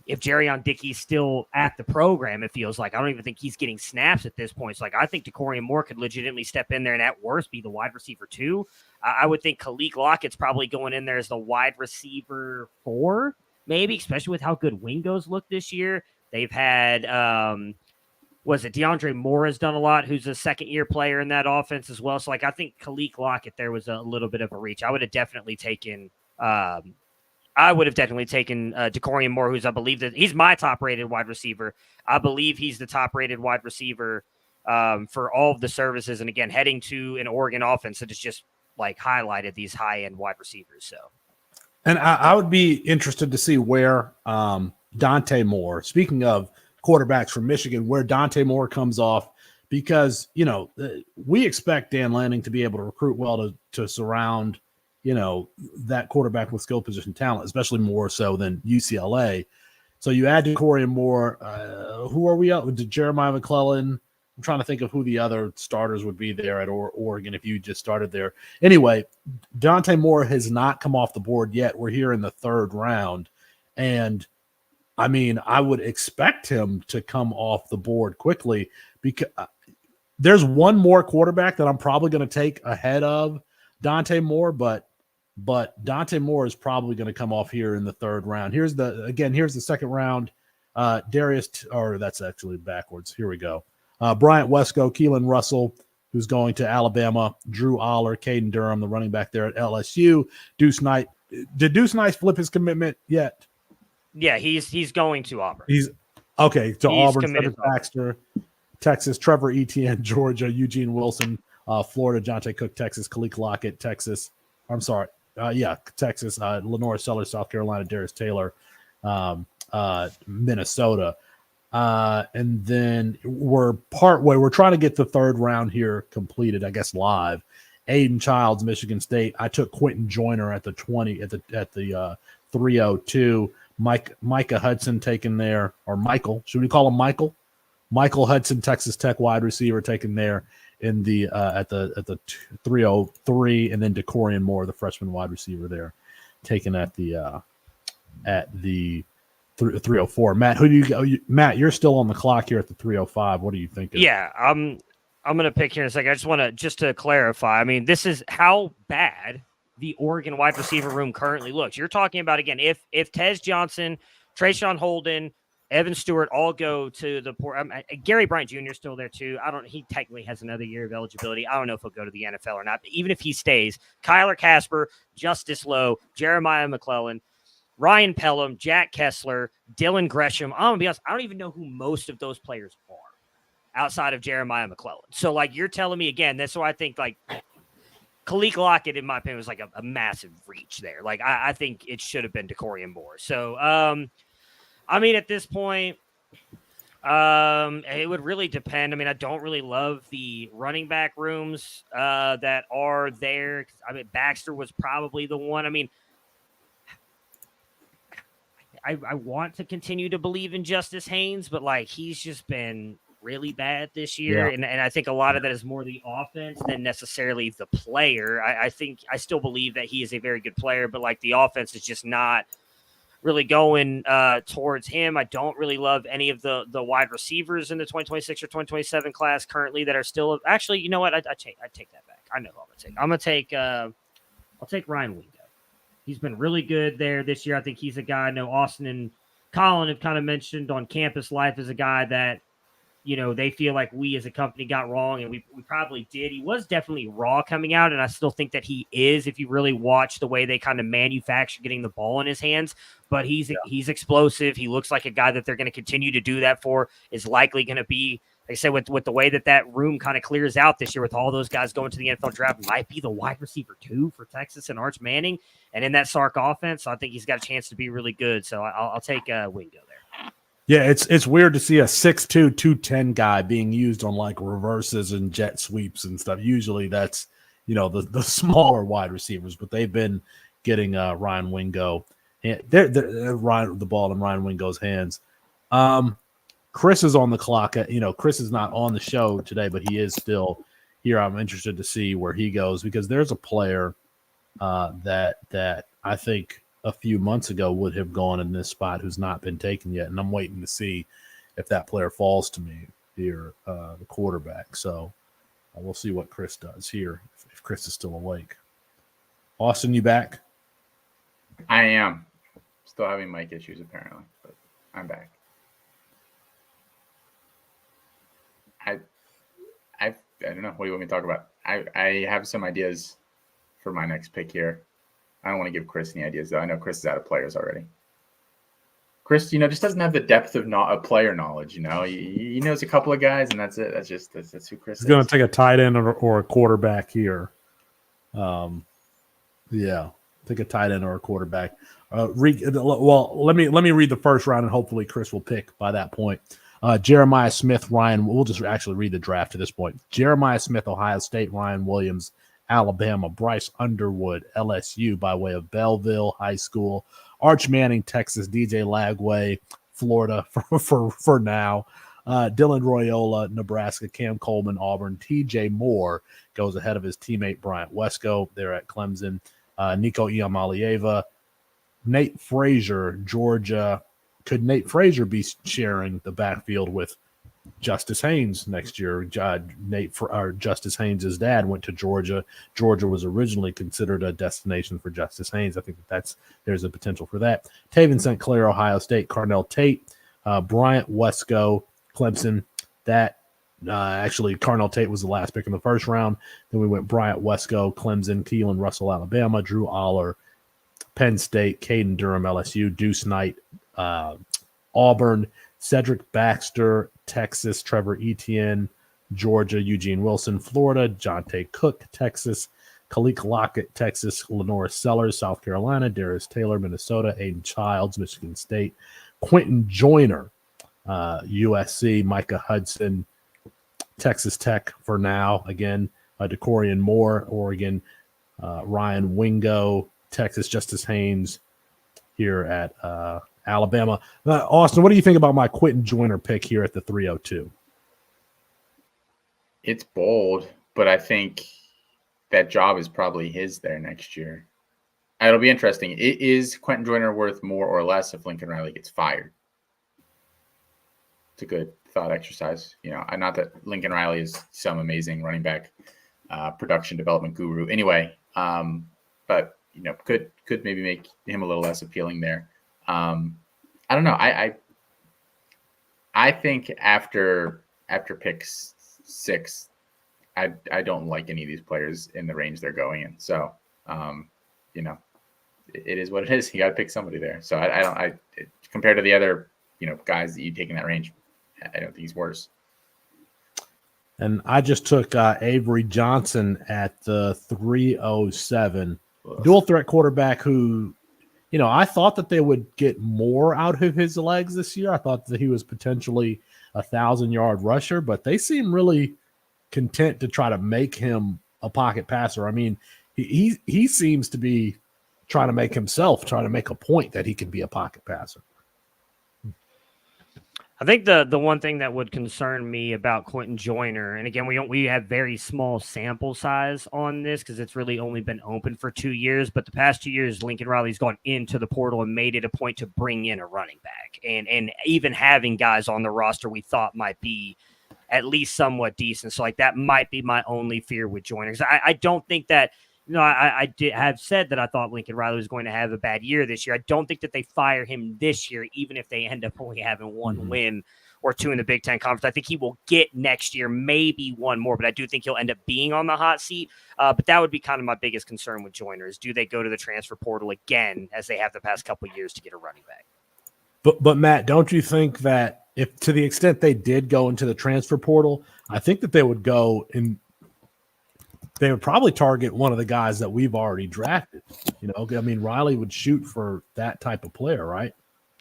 if Jerrion Dickey's still at the program, it feels like. I don't even think he's getting snaps at this point. So, I think DeCorian Moore could legitimately step in there and at worst be the wide receiver 2. I would think Kalik Lockett's probably going in there as the wide receiver 4, maybe, especially with how good Wingo's looked this year. They've had, DeAndre Moore has done a lot, who's a second-year player in that offense as well. So, I think Kalik Lockett there was a little bit of a reach. I would have definitely taken DeCorian Moore, who's, I believe, that he's my top-rated wide receiver. I believe he's the top-rated wide receiver for all of the services. And, again, heading to an Oregon offense that has just, highlighted these high-end wide receivers. So, and I would be interested to see where Dante Moore, speaking of quarterbacks from Michigan, where Dante Moore comes off, because, we expect Dan Lanning to be able to recruit well to surround that quarterback with skill position talent, especially more so than UCLA. So you add DeCorian Moore. Who are we up with? Jeremiah McClellan. I'm trying to think of who the other starters would be there at Oregon if you just started there. Anyway, Dante Moore has not come off the board yet. We're here in the third round. And, I would expect him to come off the board quickly because there's one more quarterback that I'm probably going to take ahead of Dante Moore, but Dante Moore is probably going to come off here in the third round. Here's the second round. That's actually backwards. Here we go. Bryant Wesco, Keelan Russell, who's going to Alabama, Drew Aller, Caden Durham, the running back there at LSU, Deuce Knight. Did Deuce Knight flip his commitment yet? Yeah, he's going to Auburn. He's okay to Auburn. Cedric Baxter, Texas, Trevor Etienne, Georgia, Eugene Wilson, Florida, Jonte Cook, Texas, Kalik Lockett, Texas. I'm sorry. Texas, Lenore Sellers, South Carolina, Darius Taylor, Minnesota. And then we're partway. We're trying to get the third round here completed, I guess, live. Aiden Childs, Michigan State. I took Quentin Joyner at the 302. Micah Hudson taken there, or Michael. Should we call him Michael? Michael Hudson, Texas Tech wide receiver, taken there in the at the 303, and then DeCorian Moore, the freshman wide receiver there, taken at the 304. Matt, who do you go? Matt, you're still on the clock here at the 305. What do you think? Yeah, I'm going to pick here in a second. I just want to clarify. This is how bad the Oregon wide receiver room currently looks. You're talking about, again, if Tez Johnson, Trayshawn Holden, Evan Stewart all go to the Gary Bryant Jr. is still there too. He technically has another year of eligibility. I don't know if he'll go to the NFL or not. But even if he stays, Kyler Casper, Justice Lowe, Jeremiah McClellan, Ryan Pelham, Jack Kessler, Dylan Gresham. I'm going to be honest, I don't even know who most of those players are outside of Jeremiah McClellan. So, you're telling me, again, that's why I think, Kalik Lockett, in my opinion, was a massive reach there. I think it should have been DeCorian Moore. So, at this point, It would really depend. I mean, I don't really love the running back rooms that are there. I mean, Baxter was probably the one. I mean, I want to continue to believe in Justice Haynes, but like he's just been really bad this year. Yeah. And I think a lot of that is more the offense than necessarily the player. I think I still believe that he is a very good player, but like the offense is just not really going towards him. I don't really love any of the wide receivers in the 2026 or 2027 class currently that are still actually, you know what? I take that back. I know who I'm gonna take. I'll take Ryan Wingo. He's been really good there this year. I think he's a guy. I know Austin and Colin have kind of mentioned on campus life as a guy that, you know, they feel like we as a company got wrong, and we probably did. He was definitely raw coming out, and I still think that he is if you really watch the way they kind of manufacture getting the ball in his hands. But he's explosive. He looks like a guy that they're going to continue to do that for, is likely going to be, like I said, with the way that room kind of clears out this year with all those guys going to the NFL draft, might be the wide receiver 2 for Texas and Arch Manning. And in that Sark offense, so I think he's got a chance to be really good. So I'll take Wingo there. Yeah, it's weird to see a 6'2", 210 guy being used on like reverses and jet sweeps and stuff. Usually that's, you know, the smaller wide receivers, but they've been getting Ryan Wingo. They're the ball in Ryan Wingo's hands. Chris is on the clock. You know, Chris is not on the show today, but he is still here. I'm interested to see where he goes because there's a player that I think a few months ago would have gone in this spot who's not been taken yet. And I'm waiting to see if that player falls to me here, the quarterback. So we'll see what Chris does here, if Chris is still awake. Austin, you back? I am. Still having mic issues apparently, but I'm back. I don't know. What do you want me to talk about? I have some ideas for my next pick here. I don't want to give Chris any ideas, though. I know Chris is out of players already. Chris, you know, just doesn't have the depth of player knowledge. You know, he knows a couple of guys, and that's it. That's who Chris is. He's going to take a tight end or a quarterback here. Yeah, take a tight end or a quarterback. Well, let me read the first round, and hopefully Chris will pick by that point. Jeremiah Smith, Ryan. We'll just actually read the draft at this point. Jeremiah Smith, Ohio State. Ryan Williams, Alabama. Bryce Underwood, LSU, by way of Belleville High School. Arch Manning, Texas. DJ Lagway, Florida for now. Dylan Royola, Nebraska. Cam Coleman, Auburn. TJ Moore goes ahead of his teammate Bryant Wesco there at Clemson. Nico Iamaleava. Nate Frazier, Georgia. Could Nate Frazier be sharing the backfield with Justice Haynes next year? Justice Haynes' dad went to Georgia. Georgia was originally considered a destination for Justice Haynes. I think there's a potential for that. Taven St. Clair, Ohio State. Carnell Tate, Bryant Wesco, Clemson. Actually, Carnell Tate was the last pick in the first round. Then we went Bryant Wesco, Clemson. Keelan Russell, Alabama. Drew Aller, Penn State. Caden Durham, LSU. Deuce Knight, Auburn. Cedric Baxter, Texas. Trevor Etienne, Georgia. Eugene Wilson, Florida. Jonte Cook, Texas. Khalil Lockett, Texas. Lenora Sellers, South Carolina. Darius Taylor, Minnesota. Aiden Childs, Michigan State. Quentin Joyner, USC. Micah Hudson, Texas Tech for now. Again, DeCorian Moore, Oregon. Ryan Wingo, Texas. Justice Haynes here at Alabama. Austin, what do you think about my Quentin Joyner pick here at the 302? It's bold, but I think that job is probably his there next year. It'll be interesting. Is Quentin Joyner worth more or less if Lincoln Riley gets fired? It's a good thought exercise. You know, not that Lincoln Riley is some amazing running back production development guru anyway, but you know, could maybe make him a little less appealing there. I don't know. I think after pick 6, I don't like any of these players in the range they're going in. So, you know, it is what it is. You got to pick somebody there. So I compared to the other, you know, guys that you take in that range, I don't think he's worse. And I just took Avery Johnson at the 307, dual threat quarterback who, you know, I thought that they would get more out of his legs this year. I thought that he was potentially 1,000-yard rusher, but they seem really content to try to make him a pocket passer. I mean, he seems to be trying to make a point that he can be a pocket passer. I think the one thing that would concern me about Quentin Joyner, and again, we have very small sample size on this because it's really only been open for 2 years. But the past 2 years, Lincoln Riley's gone into the portal and made it a point to bring in a running back, and even having guys on the roster we thought might be at least somewhat decent. So like that might be my only fear with Joyner, because I don't think that. I did have said that I thought Lincoln Riley was going to have a bad year this year. I don't think that they fire him this year, even if they end up only having one win or two in the Big Ten Conference. I think he will get next year, maybe one more, but I do think he'll end up being on the hot seat. But that would be kind of my biggest concern with Joyner is, do they go to the transfer portal again, as they have the past couple of years, to get a running back? But Matt, don't you think that if, to the extent they did go into the transfer portal, I think that they would go in. They would probably target one of the guys that we've already drafted. I mean, Riley would shoot for that type of player, right?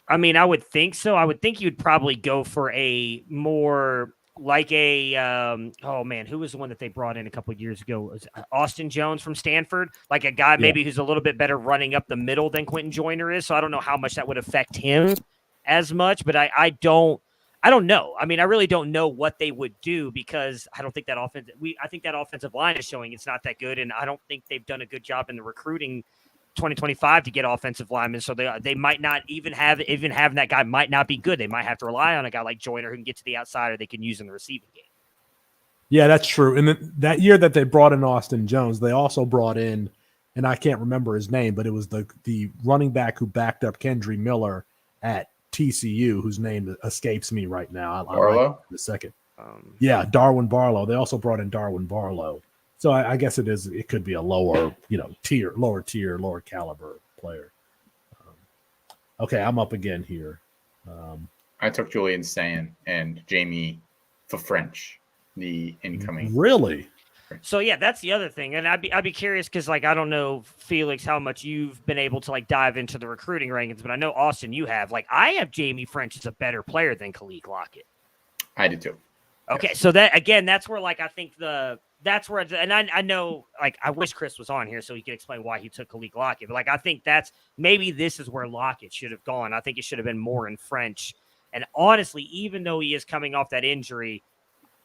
I mean, I would think so. I would think you'd probably go for a more like a who was the one that they brought in a couple of years ago? Was Austin Jones from Stanford, like a guy maybe who's a little bit better running up the middle than Quentin Joyner is. So I don't know how much that would affect him as much, but I don't know. I mean, I really don't know what they would do, because I don't think that I think that offensive line is showing it's not that good, and I don't think they've done a good job in the recruiting 2025 to get offensive linemen. So they might not even having that guy might not be good. They might have to rely on a guy like Joyner who can get to the outside, or they can use in the receiving game. Yeah, that's true. And then that year that they brought in Austin Jones, they also brought in, and I can't remember his name, but it was the running back who backed up Kendry Miller at TCU, whose name escapes me right now. Barlow? In a second. Darwin Barlow. They also brought in Darwin Barlow. So I guess it could be a lower tier, lower caliber player. Okay, I'm up again here. I took Julian Sayin and Jamie for French, the incoming. Really? So yeah, that's the other thing, and I'd be curious, because like I don't know, Felix, how much you've been able to like dive into the recruiting rankings, but I know Austin, you have. Like, I have Jamie French as a better player than Khalid Lockett. I did too. Okay, yes. So that again, that's where like I think that's where, and I know, like, I wish Chris was on here so he could explain why he took Khalid Lockett, but like I think maybe this is where Lockett should have gone. I think it should have been more in French. And honestly, even though he is coming off that injury,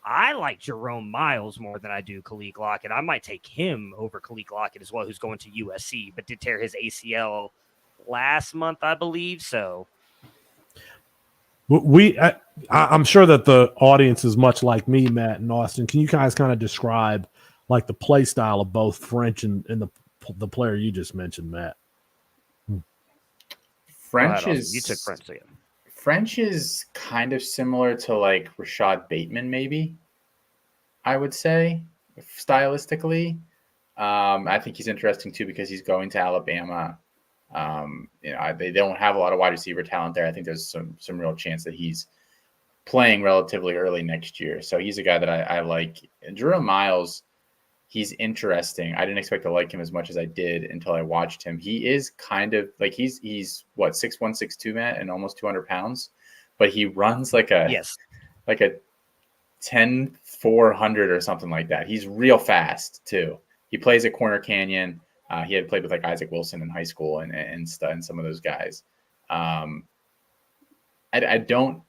I like Jerome Miles more than I do Khalid Lockett. I might take him over Khalid Lockett as well, who's going to USC, but did tear his ACL last month, I believe. So I'm sure that the audience is much like me, Matt and Austin. Can you guys kind of describe like the play style of both French and the player you just mentioned, Matt? French you took French, so yeah. French is kind of similar to like Rashad Bateman, maybe, I would say, stylistically. I think he's interesting too because he's going to Alabama. They don't have a lot of wide receiver talent there. I think there's some real chance that he's playing relatively early next year. So he's a guy that I like. And Jerome Miles, he's interesting. I didn't expect to like him as much as I did until I watched him. He is kind of like he's what, 6'1", 6'2", Matt, and almost 200 pounds, but he runs like a 10-400 or something like that. He's real fast too. He plays at Corner Canyon. He had played with like Isaac Wilson in high school and some of those guys. I don't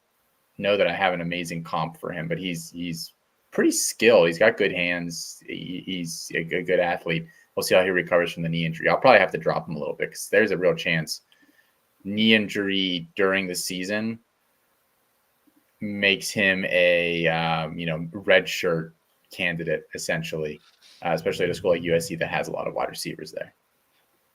know that I have an amazing comp for him, but he's pretty skilled. He's got good hands. He's a good athlete. We'll see how he recovers from the knee injury. I'll probably have to drop him a little bit because there's a real chance knee injury during the season makes him a red shirt candidate essentially, especially at a school like USC that has a lot of wide receivers there.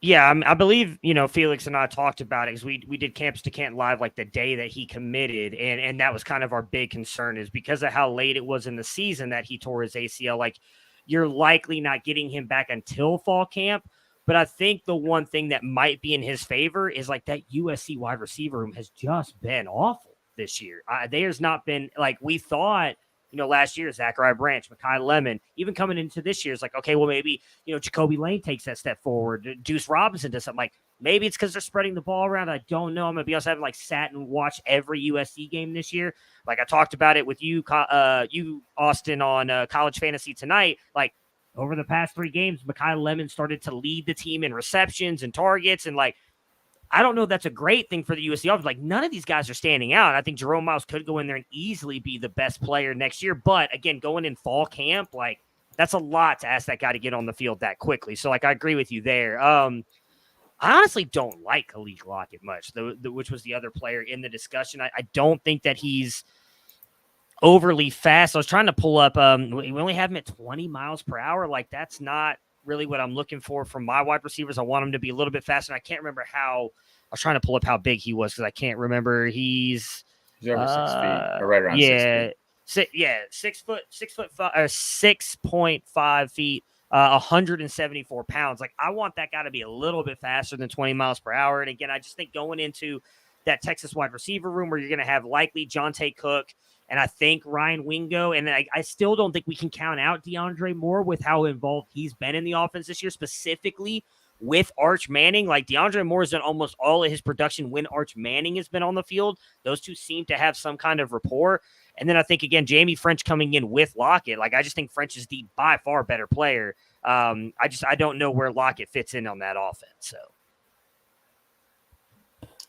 Yeah, I believe, Felix and I talked about it because we did Campus to Canton Live like the day that he committed. And that was kind of our big concern is because of how late it was in the season that he tore his ACL. Like, you're likely not getting him back until fall camp. But I think the one thing that might be in his favor is like that USC wide receiver room has just been awful this year. There's not been like we thought. Last year, Zachariah Branch, Mekhi Lemon, even coming into this year, it's like, okay, well, maybe, Jacoby Lane takes that step forward. Deuce Robinson does something. Like, Maybe it's because they're spreading the ball around. I don't know. I'm going to be honest. I haven't sat and watched every USC game this year. Like I talked about it with you, Austin, on College Fantasy tonight. Like over the past 3 games, Mekhi Lemon started to lead the team in receptions and targets. And I don't know if that's a great thing for the USC offense. None of these guys are standing out. I think Jerome Miles could go in there and easily be the best player next year. But again, going in fall camp, that's a lot to ask that guy to get on the field that quickly. So I agree with you there. I honestly don't like Khalid Lockett much, which was the other player in the discussion. I don't think that he's overly fast. I was trying to pull up. We only have him at 20 miles per hour. That's not really what I'm looking for from my wide receivers. I want him to be a little bit faster. And I can't remember how. I was trying to pull up how big he was because I can't remember. He's over 6 feet, or right around 6 feet. 6.5 feet. 174 pounds. I want that guy to be a little bit faster than 20 miles per hour. And again, I just think going into that Texas wide receiver room where you're going to have likely Jonte Cook and I think Ryan Wingo. And I still don't think we can count out DeAndre Moore with how involved he's been in the offense this year, specifically with Arch Manning. DeAndre Moore has done almost all of his production when Arch Manning has been on the field. Those two seem to have some kind of rapport. And then I think, again, Jamie French coming in with Lockett. I just think French is the by far better player. I don't know where Lockett fits in on that offense. So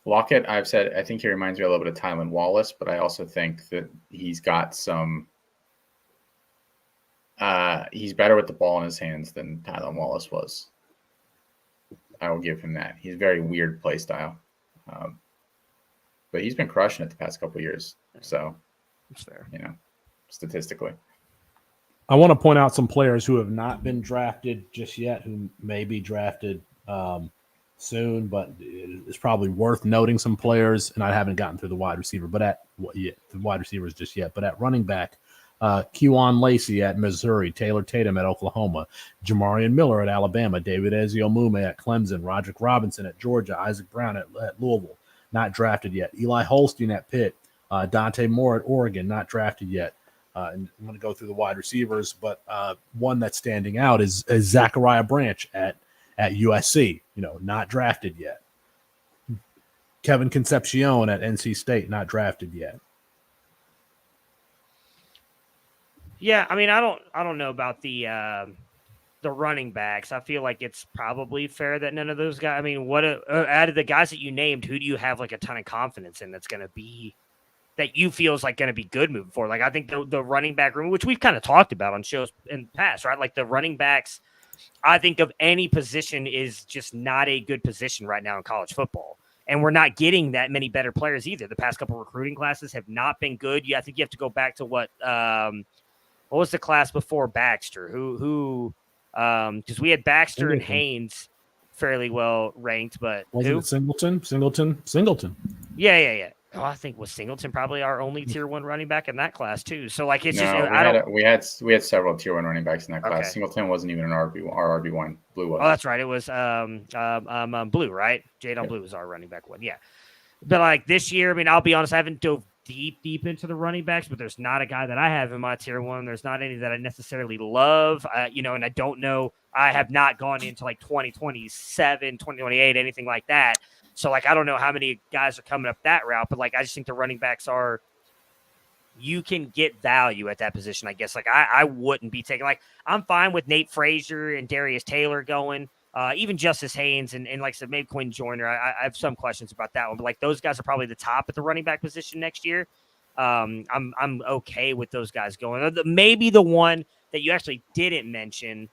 Lockett, I think he reminds me a little bit of Tylan Wallace, but I also think that he's got some he's better with the ball in his hands than Tylan Wallace was. I will give him that. He's a very weird play style. But he's been crushing it the past couple of years. So that's fair. Statistically. I want to point out some players who have not been drafted just yet, who may be drafted soon, but it's probably worth noting some players. And I haven't gotten through the wide receiver, the wide receivers just yet. But at running back, Kewan Lacey at Missouri, Taylor Tatum at Oklahoma, Jamarian Miller at Alabama, David Eziomume at Clemson, Roderick Robinson at Georgia, Isaac Brown at Louisville, not drafted yet. Eli Holstein at Pitt, Dante Moore at Oregon, not drafted yet. And I'm going to go through the wide receivers, but one that's standing out is Zachariah Branch at USC, not drafted yet. Kevin Concepcion at NC State, not drafted yet. Yeah, I don't know about the running backs. I feel like it's probably fair that none of those guys. What out of the guys that you named, who do you have a ton of confidence in that's going to be that you feel is going to be good moving forward? I think the running back room, which we've kind of talked about on shows in the past, right? The running backs, I think of any position is just not a good position right now in college football. And we're not getting that many better players either. The past couple recruiting classes have not been good. I think you have to go back to what was the class before Baxter? Who because we had Baxter and Haynes fairly well ranked, but wasn't it Singleton? Yeah. Oh, I think was Singleton probably our only tier 1 running back in that class too. So it's we had several tier 1 running backs in that class. Okay. Singleton wasn't even our RB1. Blue was. Oh, that's right. It was Blue, right? Jadon Blue was our running back one. Yeah. But this year, I'll be honest, I haven't dove deep into the running backs, but there's not a guy that I have in my tier 1. There's not any that I necessarily love, and I don't know. I have not gone into 2027, 2028, anything like that. So I don't know how many guys are coming up that route, but I just think the running backs are, you can get value at that position, I guess. I wouldn't be taking, I'm fine with Nate Frazier and Darius Taylor going. Even Justice Haynes and like I said, maybe Quinn Joyner. I have some questions about that one, but those guys are probably the top at the running back position next year. I'm okay with those guys going. Maybe the one that you actually didn't mention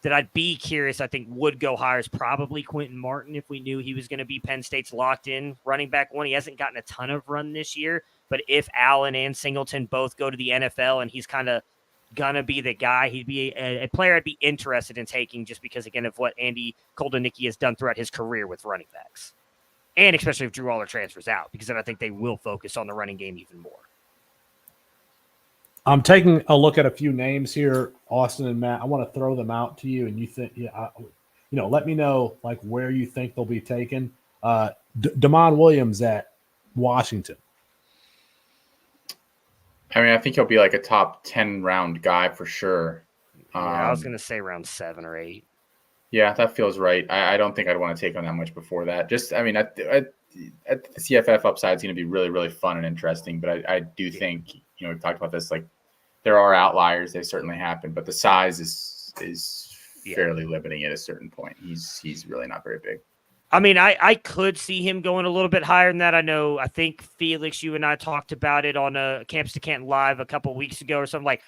that I'd be curious, I think would go higher is probably Quentin Martin if we knew he was going to be Penn State's locked in running back one. He hasn't gotten a ton of run this year, but if Allen and Singleton both go to the NFL and he's kind of gonna be the guy, he'd be a player I'd be interested in taking just because, again, of what Andy Koldenicki has done throughout his career with running backs. And especially if Drew Aller transfers out, because then I think they will focus on the running game even more. I'm taking a look at a few names here, Austin and Matt. I want to throw them out to you, and you think, let me know where you think they'll be taken. Damon Williams at Washington. I think he'll be a top 10 round guy for sure. I was going to say around 7 or 8. Yeah, that feels right. I don't think I'd want to take on that much before that. Just, I mean, at the CFF upside is going to be really, really fun and interesting. But I do think, we've talked about this. Like, there are outliers; they certainly happen. But the size is fairly limiting at a certain point. He's really not very big. I mean, I could see him going a little bit higher than that. I think Felix, you and I talked about it on a Campus to Canton Live a couple of weeks ago or something. Like,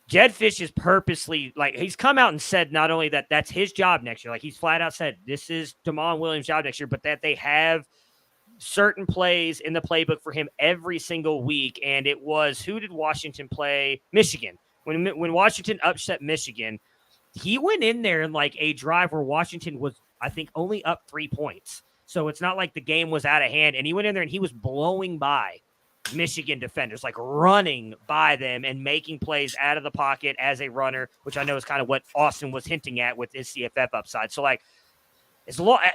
Jedd Fisch is purposely, like, he's come out and said not only that that's his job next year, like he's flat out said this is Damon Williams' job next year, but that they have certain plays in the playbook for him every single week. And it was, who did Washington play? Michigan. When Washington upset Michigan, he went in there in like a drive where Washington was, I think, only up 3 points. So it's not like the game was out of hand. And he went in there and he was blowing by Michigan defenders, like running by them and making plays out of the pocket as a runner, which I know is kind of what Austin was hinting at with his CFF upside. So, like,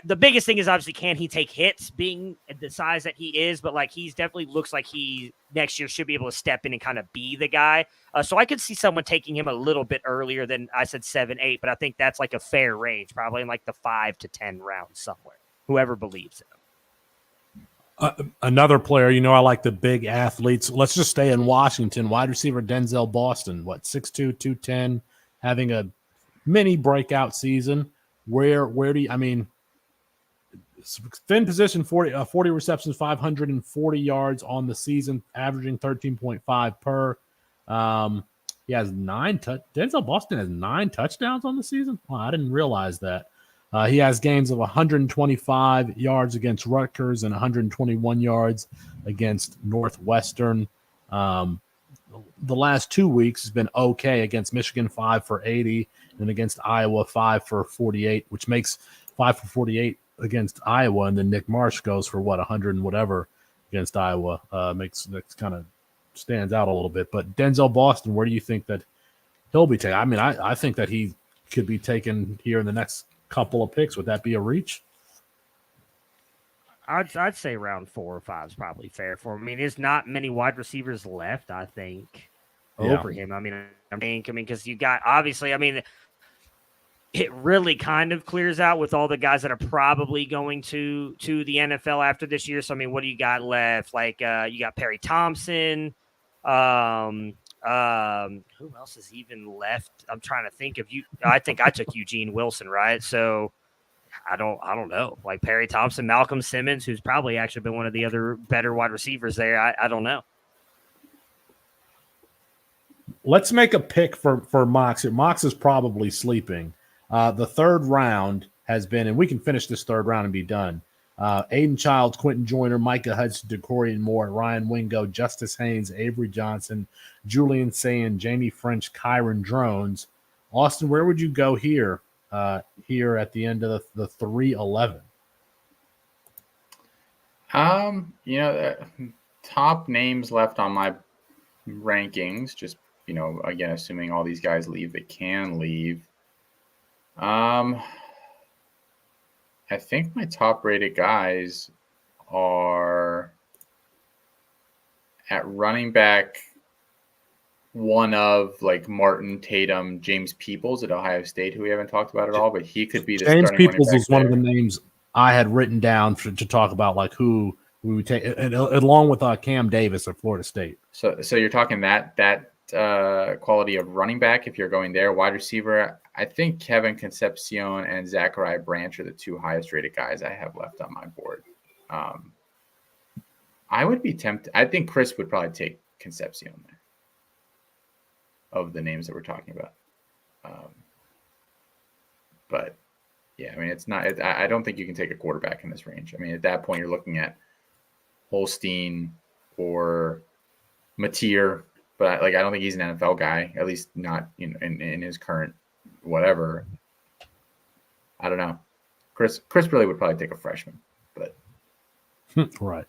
the biggest thing is obviously, can he take hits being the size that he is? But, like, he's definitely looks like he next year should be able to step in and kind of be the guy. So I could see someone taking him a little bit earlier than I said 7, 8, but I think that's like a fair range, probably in like the 5 to 10 rounds somewhere, whoever believes in him. Another player, I like the big athletes. Let's just stay in Washington. Wide receiver Denzel Boston, 6'2", 210, having a mini breakout season. Where do you, I mean, thin position, 40 receptions, 540 yards on the season, averaging 13.5 per. He has Denzel Boston has 9 touchdowns on the season. Wow, I didn't realize that. He has games of 125 yards against Rutgers and 121 yards against Northwestern. The last 2 weeks has been okay against Michigan, 5 for 80, and against Iowa, 5 for 48, which makes 5 for 48 against Iowa. And then Nick Marsh goes for 100 and whatever against Iowa. Makes kind of stands out a little bit. But Denzel Boston, where do you think that he'll be taken? I mean, I think that he could be taken here in the next couple of picks. Would that be a reach? I'd say round 4 or 5 is probably fair for him. I mean, there's not many wide receivers left, I think, over him. I mean, because you got, obviously, I mean, it really kind of clears out with all the guys that are probably going to the NFL after this year. So, I mean, what do you got left? Like, you got Perry Thompson. Who else is even left? I'm trying to think of you. I think I took Eugene Wilson, right? So I don't know. Like Perry Thompson, Malcolm Simmons, who's probably actually been one of the other better wide receivers there. I don't know. Let's make a pick for Mox. Mox is probably sleeping. The third round has been, and we can finish this third round and be done. Aiden Childs, Quentin Joyner, Micah Hudson, DeCorian Moore, Ryan Wingo, Justice Haynes, Avery Johnson, Julian Sayin, Jamie French, Kyron Drones. Austin, where would you go here at the end of the 3-11? Top names left on my rankings, just, again, assuming all these guys leave that can leave. I think my top rated guys are at running back, one of like Martin, Tatum, James Peoples at Ohio State, who we haven't talked about at all, but he could be the James starting Peoples running back is one there. of the names I had written down to talk about, like who we would take, along with Cam Davis at Florida State. So you're talking that quality of running back if you're going there. Wide receiver, I think Kevin Concepcion and Zachariah Branch are the 2 highest rated guys I have left on my board. I would be tempted. I think Chris would probably take Concepcion there of the names that we're talking about. But yeah, I mean, it's not. I don't think you can take a quarterback in this range. I mean, at that point, you're looking at Holstein or Mateer, but I don't think he's an NFL guy, at least not in his current whatever. I don't know. Chris really would probably take a freshman, but right.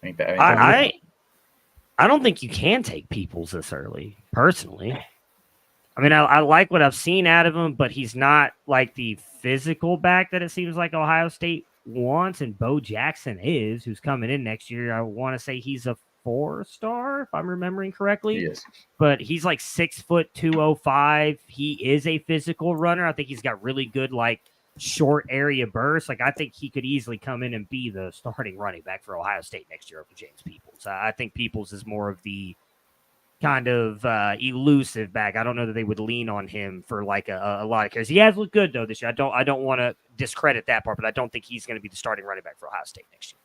I think that I don't think you can take Peoples this early, personally. I mean, I like what I've seen out of him, but he's not like the physical back that it seems like Ohio State wants, and Bo Jackson is, who's coming in next year. I want to say he's a 4-star, if I'm remembering correctly. Yes. But he's like 6'2", 205. He is a physical runner. I think he's got really good like short area bursts. Like I think he could easily come in and be the starting running back for Ohio State next year over James Peoples. I think Peoples is more of the kind of elusive back. I don't know that they would lean on him for like a lot of carries. He has looked good though this year. I don't want to discredit that part, but I don't think he's going to be the starting running back for Ohio State next year.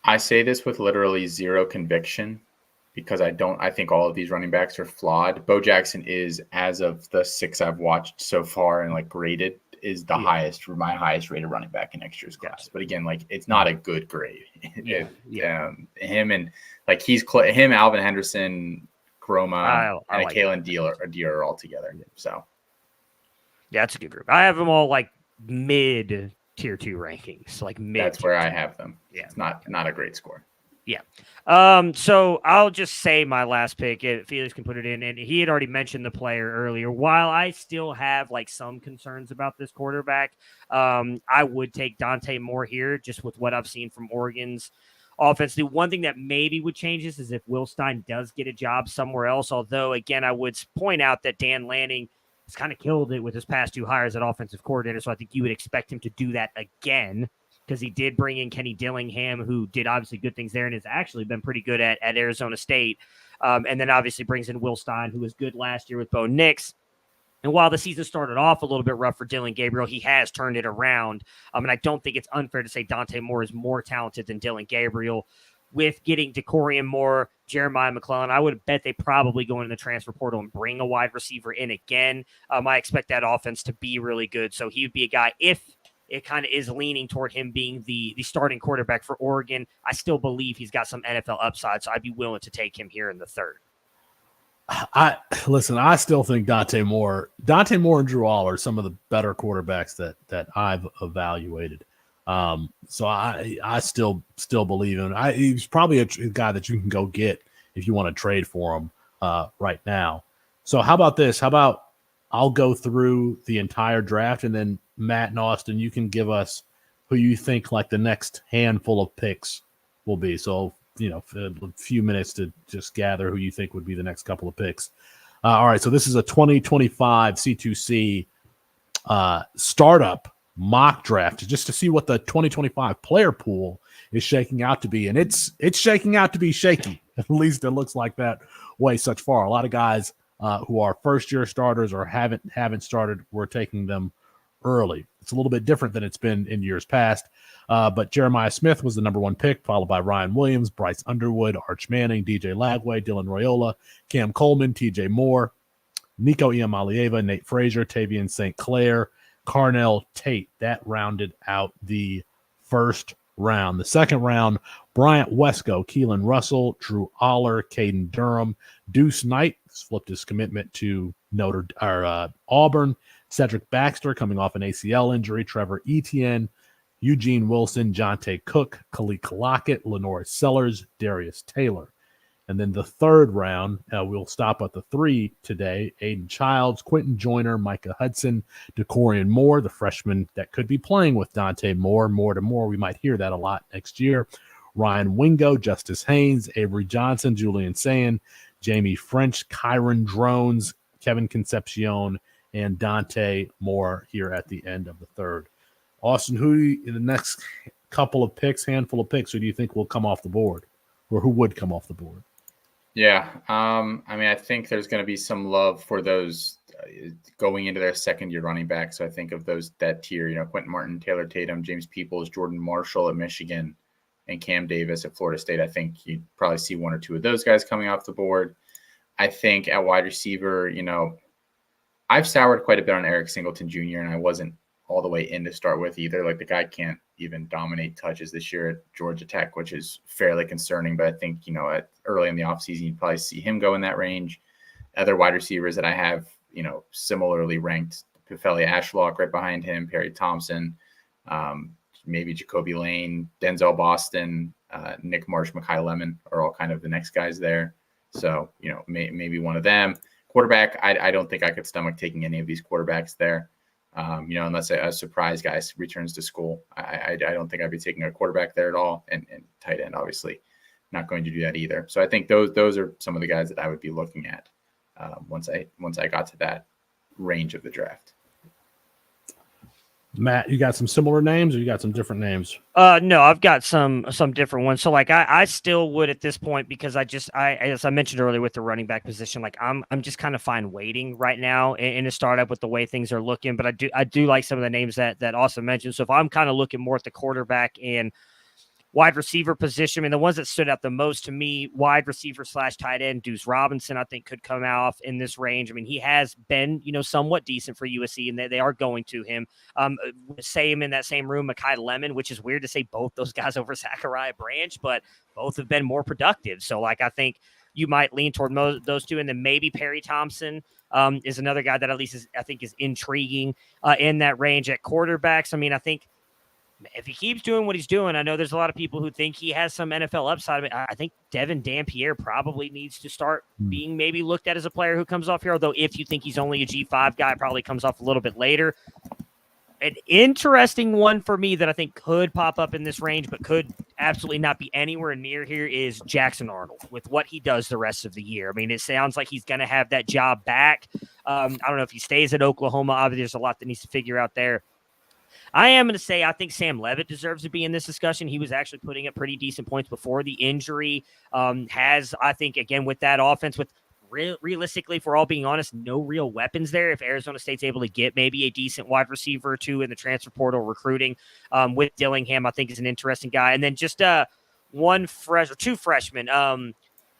I say this with literally zero conviction because I think all of these running backs are flawed. Bo Jackson is, as of the 6 I've watched so far and like graded, is the highest rated running back in next year's class. Gotcha. But again, like it's not a good grade. Him and like him, Alvin Henderson, Chroma, and like Kalen Deal are all together. So yeah, that's a good group. I have them all like mid tier 2 rankings, like mid. That's where I have them. Yeah, it's not a great score. Yeah. So I'll just say my last pick. Felix can put it in, and he had already mentioned the player earlier. While I still have like some concerns about this quarterback, I would take Dante Moore here, just with what I've seen from Oregon's offense. The one thing that maybe would change this is if Will Stein does get a job somewhere else. Although, again, I would point out that Dan Lanning has kind of killed it with his past 2 hires at offensive coordinator. So I think you would expect him to do that again, because he did bring in Kenny Dillingham, who did obviously good things there and has actually been pretty good at Arizona State. And then obviously brings in Will Stein, who was good last year with Bo Nix. And while the season started off a little bit rough for Dylan Gabriel, he has turned it around. And I don't think it's unfair to say Dante Moore is more talented than Dylan Gabriel. With getting DeCorian Moore, Jeremiah McClellan, I would bet they probably go into the transfer portal and bring a wide receiver in again. I expect that offense to be really good. So he would be a guy, if it kind of is leaning toward him being the starting quarterback for Oregon, I still believe he's got some NFL upside, so I'd be willing to take him here in the 3rd. I still think Dante Moore and Drew All are some of the better quarterbacks that I've evaluated. So I still believe in him. He's probably a guy that you can go get if you want to trade for him right now. So how about this? How about I'll go through the entire draft, and then Matt and Austin, you can give us who you think like the next handful of picks will be. So, a few minutes to just gather who you think would be the next couple of picks. All right, so this is a 2025 C2C startup mock draft just to see what the 2025 player pool is shaking out to be. And it's shaking out to be shaky. At least it looks like that way such far. A lot of guys who are first-year starters or haven't started, we're taking them early. It's a little bit different than it's been in years past. But Jeremiah Smith was the number 1 pick, followed by Ryan Williams, Bryce Underwood, Arch Manning, DJ Lagway, Dylan Royola, Cam Coleman, TJ Moore, Nico Iamaleava, Nate Frazier, Tavian St. Clair, Carnell Tate. That rounded out the first round. The second round, Bryant Wesco, Keelan Russell, Drew Aller, Caden Durham, Deuce Knight flipped his commitment to Auburn, Cedric Baxter coming off an ACL injury, Trevor Etienne, Eugene Wilson, Jonte Cook, Khalid Lockett, Lenore Sellers, Darius Taylor. And then the third round, we'll stop at the 3 today. Aiden Childs, Quentin Joyner, Micah Hudson, DeCorian Moore, the freshman that could be playing with Dante Moore. More to more, we might hear that a lot next year. Ryan Wingo, Justice Haynes, Avery Johnson, Julian Sayin, Jamie French, Kyron Drones, Kevin Concepcion, and Dante Moore here at the end of the 3rd. Austin, who in the next handful of picks, who do you think will come off the board, or who would come off the board? Yeah, I think there's going to be some love for those going into their second-year running back. So I think of that tier, Quentin Martin, Taylor Tatum, James Peoples, Jordan Marshall at Michigan, and Cam Davis at Florida State. I think you'd probably see 1 or 2 of those guys coming off the board. I think at wide receiver, I've soured quite a bit on Eric Singleton Jr., and I wasn't all the way in to start with either. Like the guy can't even dominate touches this year at Georgia Tech, which is fairly concerning. But I think, early in the offseason, you'd probably see him go in that range. Other wide receivers that I have, similarly ranked, Pufeli Ashlock right behind him, Perry Thompson, maybe Jacoby Lane, Denzel Boston, Nick Marsh, Mekhi Lemon are all kind of the next guys there. So, maybe one of them. Quarterback, I don't think I could stomach taking any of these quarterbacks there. Unless a surprise guy returns to school. I don't think I'd be taking a quarterback there at all, and tight end, obviously. not going to do that either. So I think those are some of the guys that I would be looking at once I got to that range of the draft. Matt, you got some similar names or you got some different names? No, I've got some different ones. So like I still would at this point, because I as I mentioned earlier with the running back position, like I'm just kind of fine waiting right now in a startup with the way things are looking. But I do like some of the names that Austin mentioned. So if I'm kind of looking more at the quarterback and wide receiver position, I mean, the ones that stood out the most to me, wide receiver / tight end, Deuce Robinson, I think could come out in this range. I mean, he has been, somewhat decent for USC, and they are going to him. Same in that same room, Mekhi Lemon, which is weird to say both those guys over Zachariah Branch, but both have been more productive. So, like, I think you might lean toward those two, and then maybe Perry Thompson is another guy that at least I think is intriguing in that range at quarterbacks. I mean, I think if he keeps doing what he's doing, I know there's a lot of people who think he has some NFL upside. I think Devin Dampierre probably needs to start being maybe looked at as a player who comes off here. Although if you think he's only a G5 guy, probably comes off a little bit later. An interesting one for me that I think could pop up in this range, but could absolutely not be anywhere near here is Jackson Arnold with what he does the rest of the year. I mean, it sounds like he's going to have that job back. I don't know if he stays at Oklahoma. Obviously, there's a lot that needs to figure out there. I am going to say I think Sam Levitt deserves to be in this discussion. He was actually putting up pretty decent points before the injury. Has, I think, again, with that offense, with realistically, if we're all being honest, no real weapons there. If Arizona State's able to get maybe a decent wide receiver or two in the transfer portal recruiting with Dillingham, I think is an interesting guy. And then just two freshmen.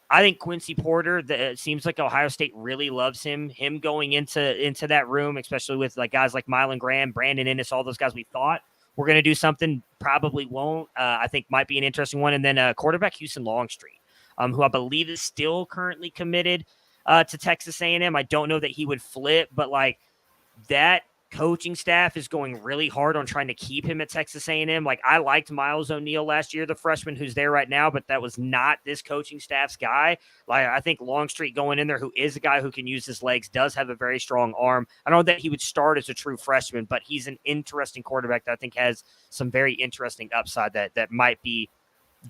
I think Quincy Porter, it seems like Ohio State really loves him. Him going into that room, especially with like guys like Mylan Graham, Brandon Ennis, all those guys we thought were going to do something, probably won't. I think might be an interesting one. And then quarterback Houston Longstreet, who I believe is still currently committed to Texas A&M. I don't know that he would flip, but like that coaching staff is going really hard on trying to keep him at Texas A&M. Like I liked Miles O'Neill last year, the freshman who's there right now, but that was not this coaching staff's guy. Like I think Longstreet going in there, who is a guy who can use his legs, does have a very strong arm. I don't know that he would start as a true freshman, but he's an interesting quarterback that I think has some very interesting upside that might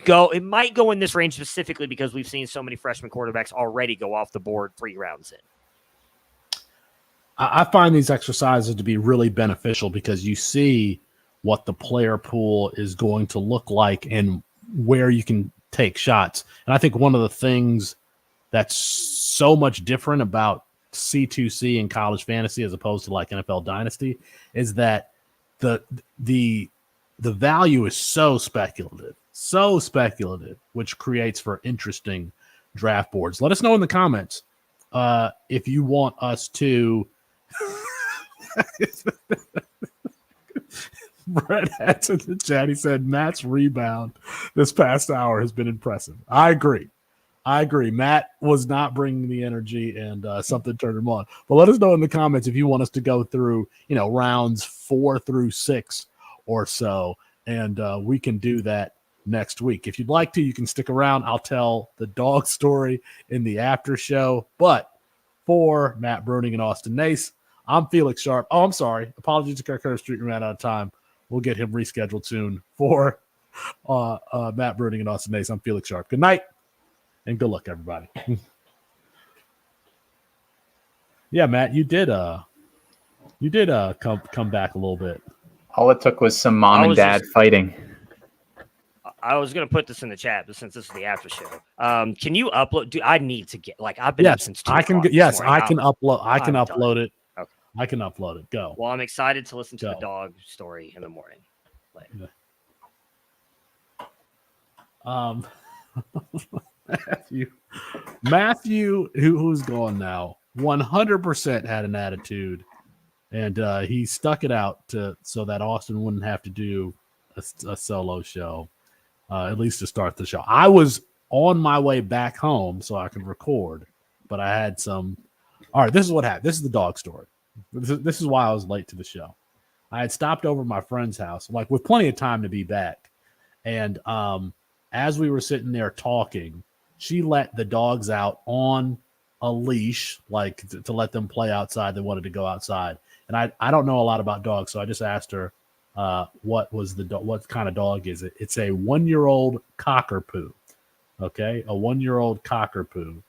go in this range specifically because we've seen so many freshman quarterbacks already go off the board 3 rounds in. I find these exercises to be really beneficial because you see what the player pool is going to look like and where you can take shots. And I think one of the things that's so much different about C2C and college fantasy as opposed to like NFL Dynasty is that the value is so speculative, which creates for interesting draft boards. Let us know in the comments if you want us to Brett Hats in the chat. He said Matt's rebound this past hour has been impressive. I agree. Matt was not bringing the energy, and something turned him on. But let us know in the comments if you want us to go through, rounds 4 through 6 or so, and we can do that next week. If you'd like to, you can stick around. I'll tell the dog story in the after show. But for Matt Bruning and Austin Nace, I'm Felix Sharp. Oh, I'm sorry. Apologies to Kirk Street. We ran out of time. We'll get him rescheduled soon. For Matt Bruning and Austin Nace, I'm Felix Sharp. Good night and good luck, everybody. Yeah, Matt, you did come back a little bit. All it took was some mom and dad fighting. I was going to put this in the chat, but since this is the after show, can you upload? Dude, I need to get I've been up since 2 o'clock. Yes, I can upload. I can upload it. Okay. I can upload it. Go. Well, I'm excited to listen to the dog story in the morning. Matthew, who's gone now, 100% had an attitude, and he stuck it out so that Austin wouldn't have to do a solo show. At least to start the show. I was on my way back home so I could record, but I had some. All right, this is what happened. This is the dog story. This is why I was late to the show. I had stopped over at my friend's house, like with plenty of time to be back. And as we were sitting there talking, she let the dogs out on a leash, like to let them play outside. They wanted to go outside. And I don't know a lot about dogs, so I just asked her, what kind of dog is it? It's a 1-year-old cockapoo. Okay, a 1-year-old cockapoo,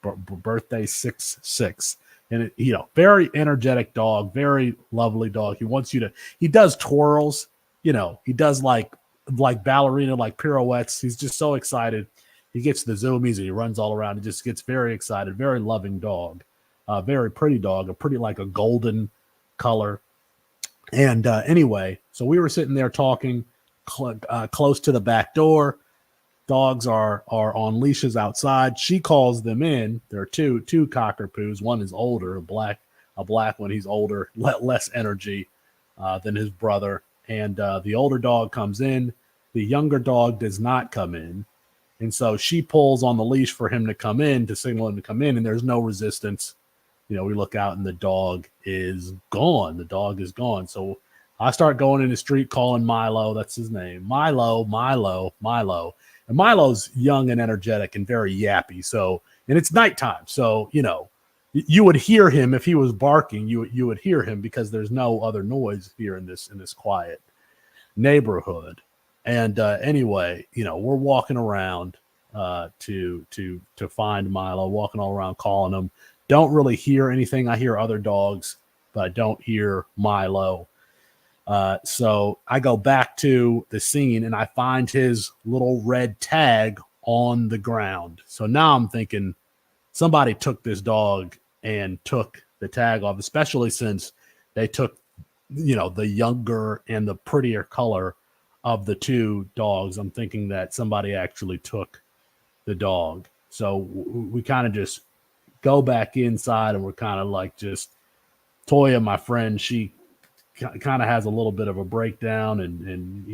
birthday 6'6", and very energetic dog, very lovely dog. He wants you to. He does twirls. He does like ballerina, like pirouettes. He's just so excited. He gets the zoomies and he runs all around. He just gets very excited. Very loving dog. Very pretty dog. Like a golden color. And anyway, so we were sitting there talking close to the back door. Dogs are on leashes outside. She calls them in. There are two cockapoos. One is older, a black one. He's older, less energy than his brother. And the older dog comes in. The younger dog does not come in. And so she pulls on the leash for him to come in, to signal him to come in, and there's no resistance. We look out and the dog is gone. The dog is gone. So I start going in the street calling Milo. That's his name. Milo, Milo, Milo. And Milo's young and energetic and very yappy. So, and it's nighttime. So, you would hear him if he was barking. You would hear him because there's no other noise here in this quiet neighborhood. And anyway, we're walking around to find Milo, walking all around calling him. Don't really hear anything. I hear other dogs, but I don't hear Milo. So I go back to the scene and I find his little red tag on the ground. So now I'm thinking somebody took this dog and took the tag off, especially since they took, the younger and the prettier color of the two dogs. I'm thinking that somebody actually took the dog. So we kind of just go back inside and we're kind of like just Toya, my friend, she kind of has a little bit of a breakdown and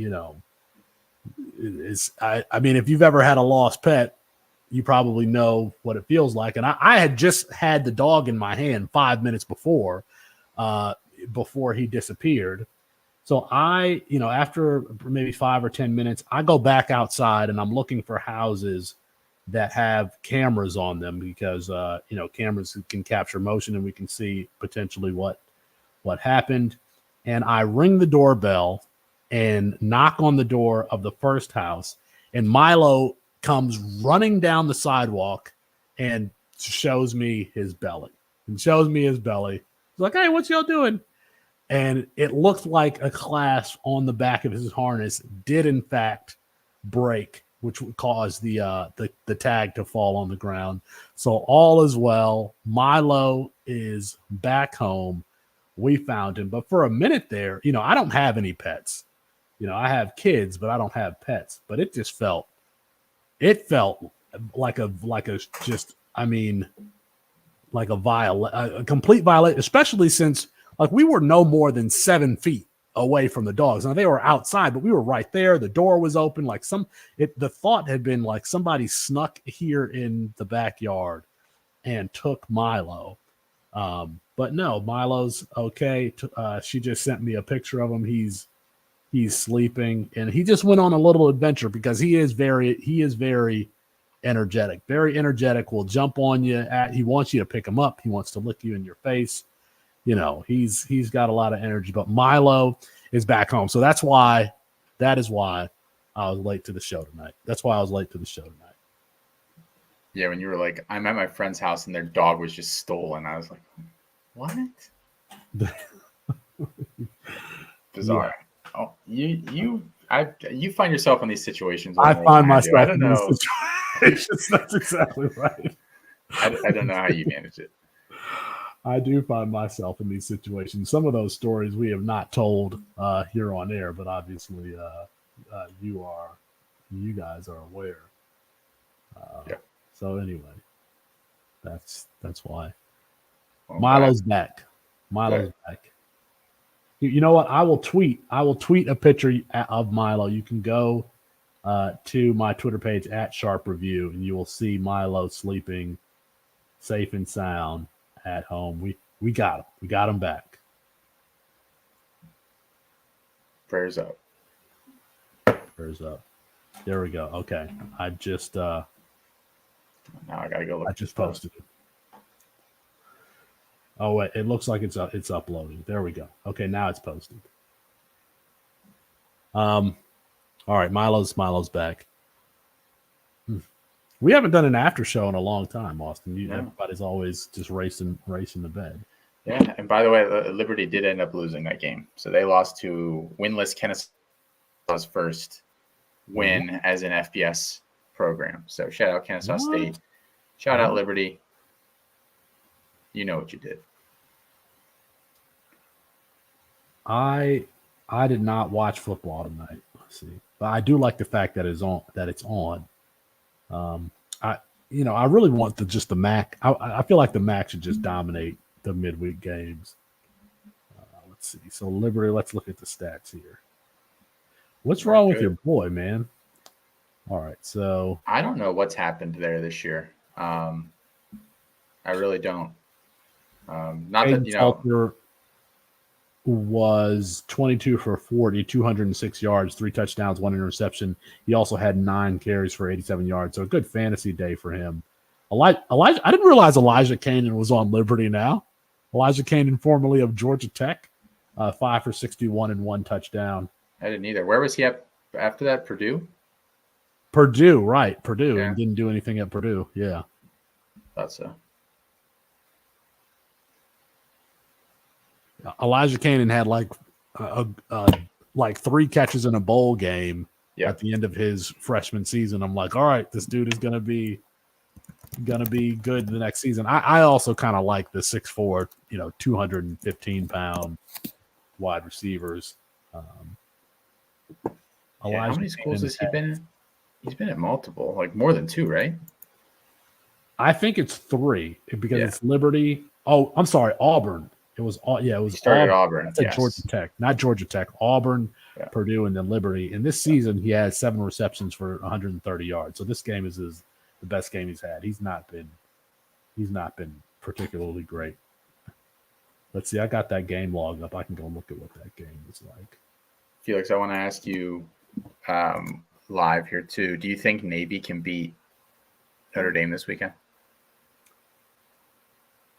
I mean, if you've ever had a lost pet, you probably know what it feels like. And I had just had the dog in my hand 5 minutes before he disappeared. So after maybe 5 or 10 minutes, I go back outside and I'm looking for houses that have cameras on them because, cameras can capture motion and we can see potentially what happened. And I ring the doorbell and knock on the door of the first house. And Milo comes running down the sidewalk and shows me his belly. He's like, "Hey, what's y'all doing?" And it looked like a clasp on the back of his harness did in fact break, which would cause the tag to fall on the ground. So all is well. Milo is back home. We found him. But for a minute there, I don't have any pets. I have kids, but I don't have pets. But it just felt like a complete violation, especially since we were no more than 7 feet away from the dogs. Now they were outside, but we were right there. The door was open. The thought had been like somebody snuck here in the backyard and took Milo. But no, Milo's okay. She just sent me a picture of him. He's sleeping and he just went on a little adventure because he is very energetic, will jump on you. He wants you to pick him up. He wants to lick you in your face. He's got a lot of energy, but Milo is back home. So that is why I was late to the show tonight. Yeah, when you were like, I'm at my friend's house and their dog was just stolen. I was like, what? Bizarre. Yeah. Oh, you find yourself in these situations. I find myself I don't know. In these situations. That's exactly right. I don't know how you manage it. I do find myself in these situations. Some of those stories we have not told here on air, but obviously you guys are aware. Yeah. So anyway, that's why. Okay. Milo's back. Back. You know what? I will tweet a picture of Milo. You can go to my Twitter page at Sharp Review, and you will see Milo sleeping safe and sound at home. We got him. We got him back. Prayers up. There we go. Okay. I just now I gotta go look. I just posted it. Oh wait, it looks like it's uploading. There we go. Okay, now it's posted. All right, Milo's back. We haven't done an after show in a long time, Austin. No. Everybody's always just racing to bed. Yeah, and by the way, Liberty did end up losing that game. So they lost to winless Kennesaw's first win as an FBS program. So shout out Kennesaw State. Shout out Liberty. You know what you did. I did not watch football tonight. Let's see, but I do like the fact that it's on. I really want the MAC. I feel like the MAC should just dominate the midweek games. Let's see. So Liberty. Let's look at the stats here. What's wrong with your boy, man? All right, so I don't know what's happened there this year. I really don't. Not that Salter was 22 for 40, 206 yards, 3 touchdowns, 1 interception. He also had 9 carries for 87 yards. So a good fantasy day for him. Elijah, I didn't realize Elijah Canton was on Liberty now. Elijah Canton, formerly of Georgia Tech, 5 for 61 and 1 touchdown. I didn't either. Where was he at after that? Purdue? Purdue, right. Purdue, Yeah. and didn't do anything at Purdue. Yeah. Thought so. Elijah Cannon had like 3 catches in a bowl game at the end of his freshman season. I'm like, all right, this dude is gonna be good the next season. I also kind of like the 6'4", 215-pound wide receivers. How many schools has he been in? He's been at multiple, like more than 2, right? I think it's 3 because it's Liberty. Oh, I'm sorry, Auburn. It was He started Auburn. I said Georgia Tech, not Georgia Tech. Auburn, Purdue, and then Liberty. And this season, he had 7 receptions for 130 yards. So this game is the best game he's had. He's not been particularly great. Let's see. I got that game logged up. I can go look at what that game was like. Felix, I want to ask you live here too. Do you think Navy can beat Notre Dame this weekend?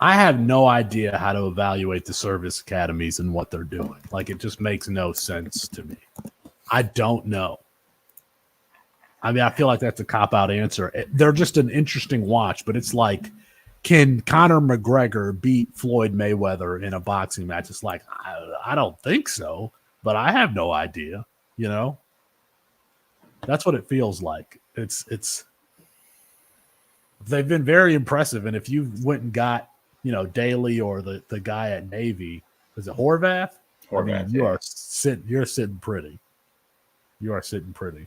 I have no idea how to evaluate the service academies and what they're doing. Like, it just makes no sense to me. I don't know. I mean, I feel like that's a cop-out answer. They're just an interesting watch, but it's like, can Conor McGregor beat Floyd Mayweather in a boxing match? It's like, I don't think so, but I have no idea, That's what it feels like. It's they've been very impressive, and if you went and got Daly or the guy at Navy, is it Horvath? Horvath, you're sitting pretty. You are sitting pretty.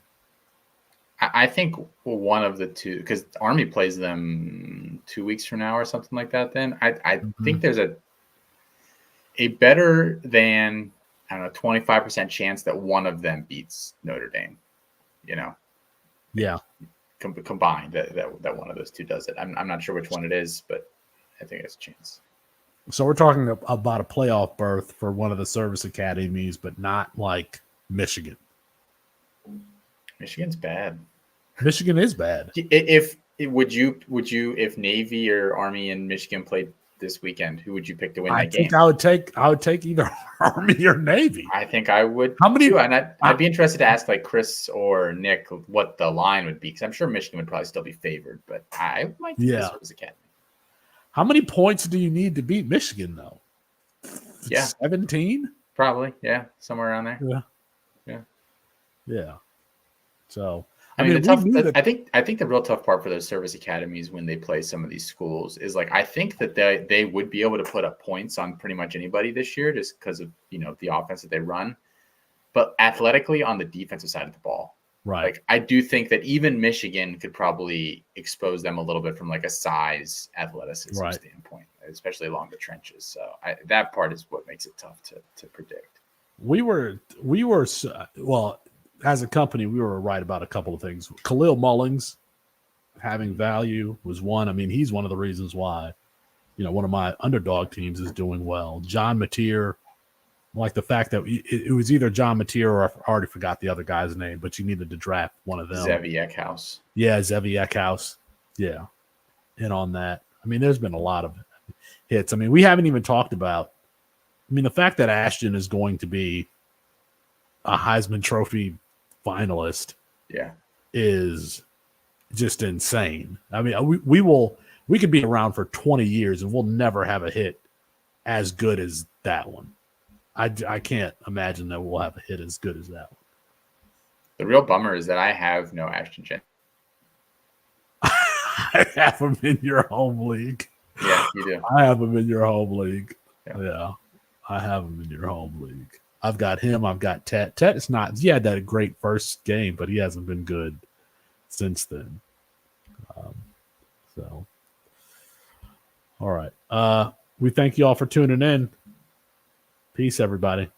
I think one of the two, because Army plays them 2 weeks from now or something like that. Then I think there's a better than 25% chance that one of them beats Notre Dame. Yeah. Combined that one of those two does it. I'm not sure which one it is, but I think it's a chance. So we're talking about a playoff berth for one of the service academies, but not like Michigan. Michigan's bad. Michigan is bad. If Navy or Army and Michigan played this weekend, who would you pick to win that game? I would take either Army or Navy. I think I would. How many? Too, and I'd be interested to ask like Chris or Nick what the line would be, because I'm sure Michigan would probably still be favored, but I might think this was academy. How many points do you need to beat Michigan though? 17? Probably, yeah, somewhere around there. Yeah. So I think the real tough part for those service academies when they play some of these schools is like I think that they would be able to put up points on pretty much anybody this year just because of the offense that they run, but athletically on the defensive side of the ball, right? Like I do think that even Michigan could probably expose them a little bit from like a size athleticism standpoint, especially along the trenches. So that part is what makes it tough to predict. We were well. As a company, we were right about a couple of things. Khalil Mullings having value was one. I mean, he's one of the reasons why, one of my underdog teams is doing well. John Mateer, like the fact that it was either John Mateer or I already forgot the other guy's name, but you needed to draft one of them. Zevi Eckhouse. Yeah, Zevi Eckhouse. Yeah. And on that, I mean, there's been a lot of hits. I mean, we haven't even talked about, the fact that Ashton is going to be a Heisman Trophy finalist is just insane. I mean, we could be around for 20 years and we'll never have a hit as good as that one. I can't imagine that we'll have a hit as good as that one. The real bummer is that I have no Ashton Jen. I have him in your home league. Yeah, you do. I have him in your home league. Yeah. I have him in your home league. I've got him. I've got Tet. Tet is not. He had that great first game, but he hasn't been good since then. So, all right. We thank you all for tuning in. Peace, everybody.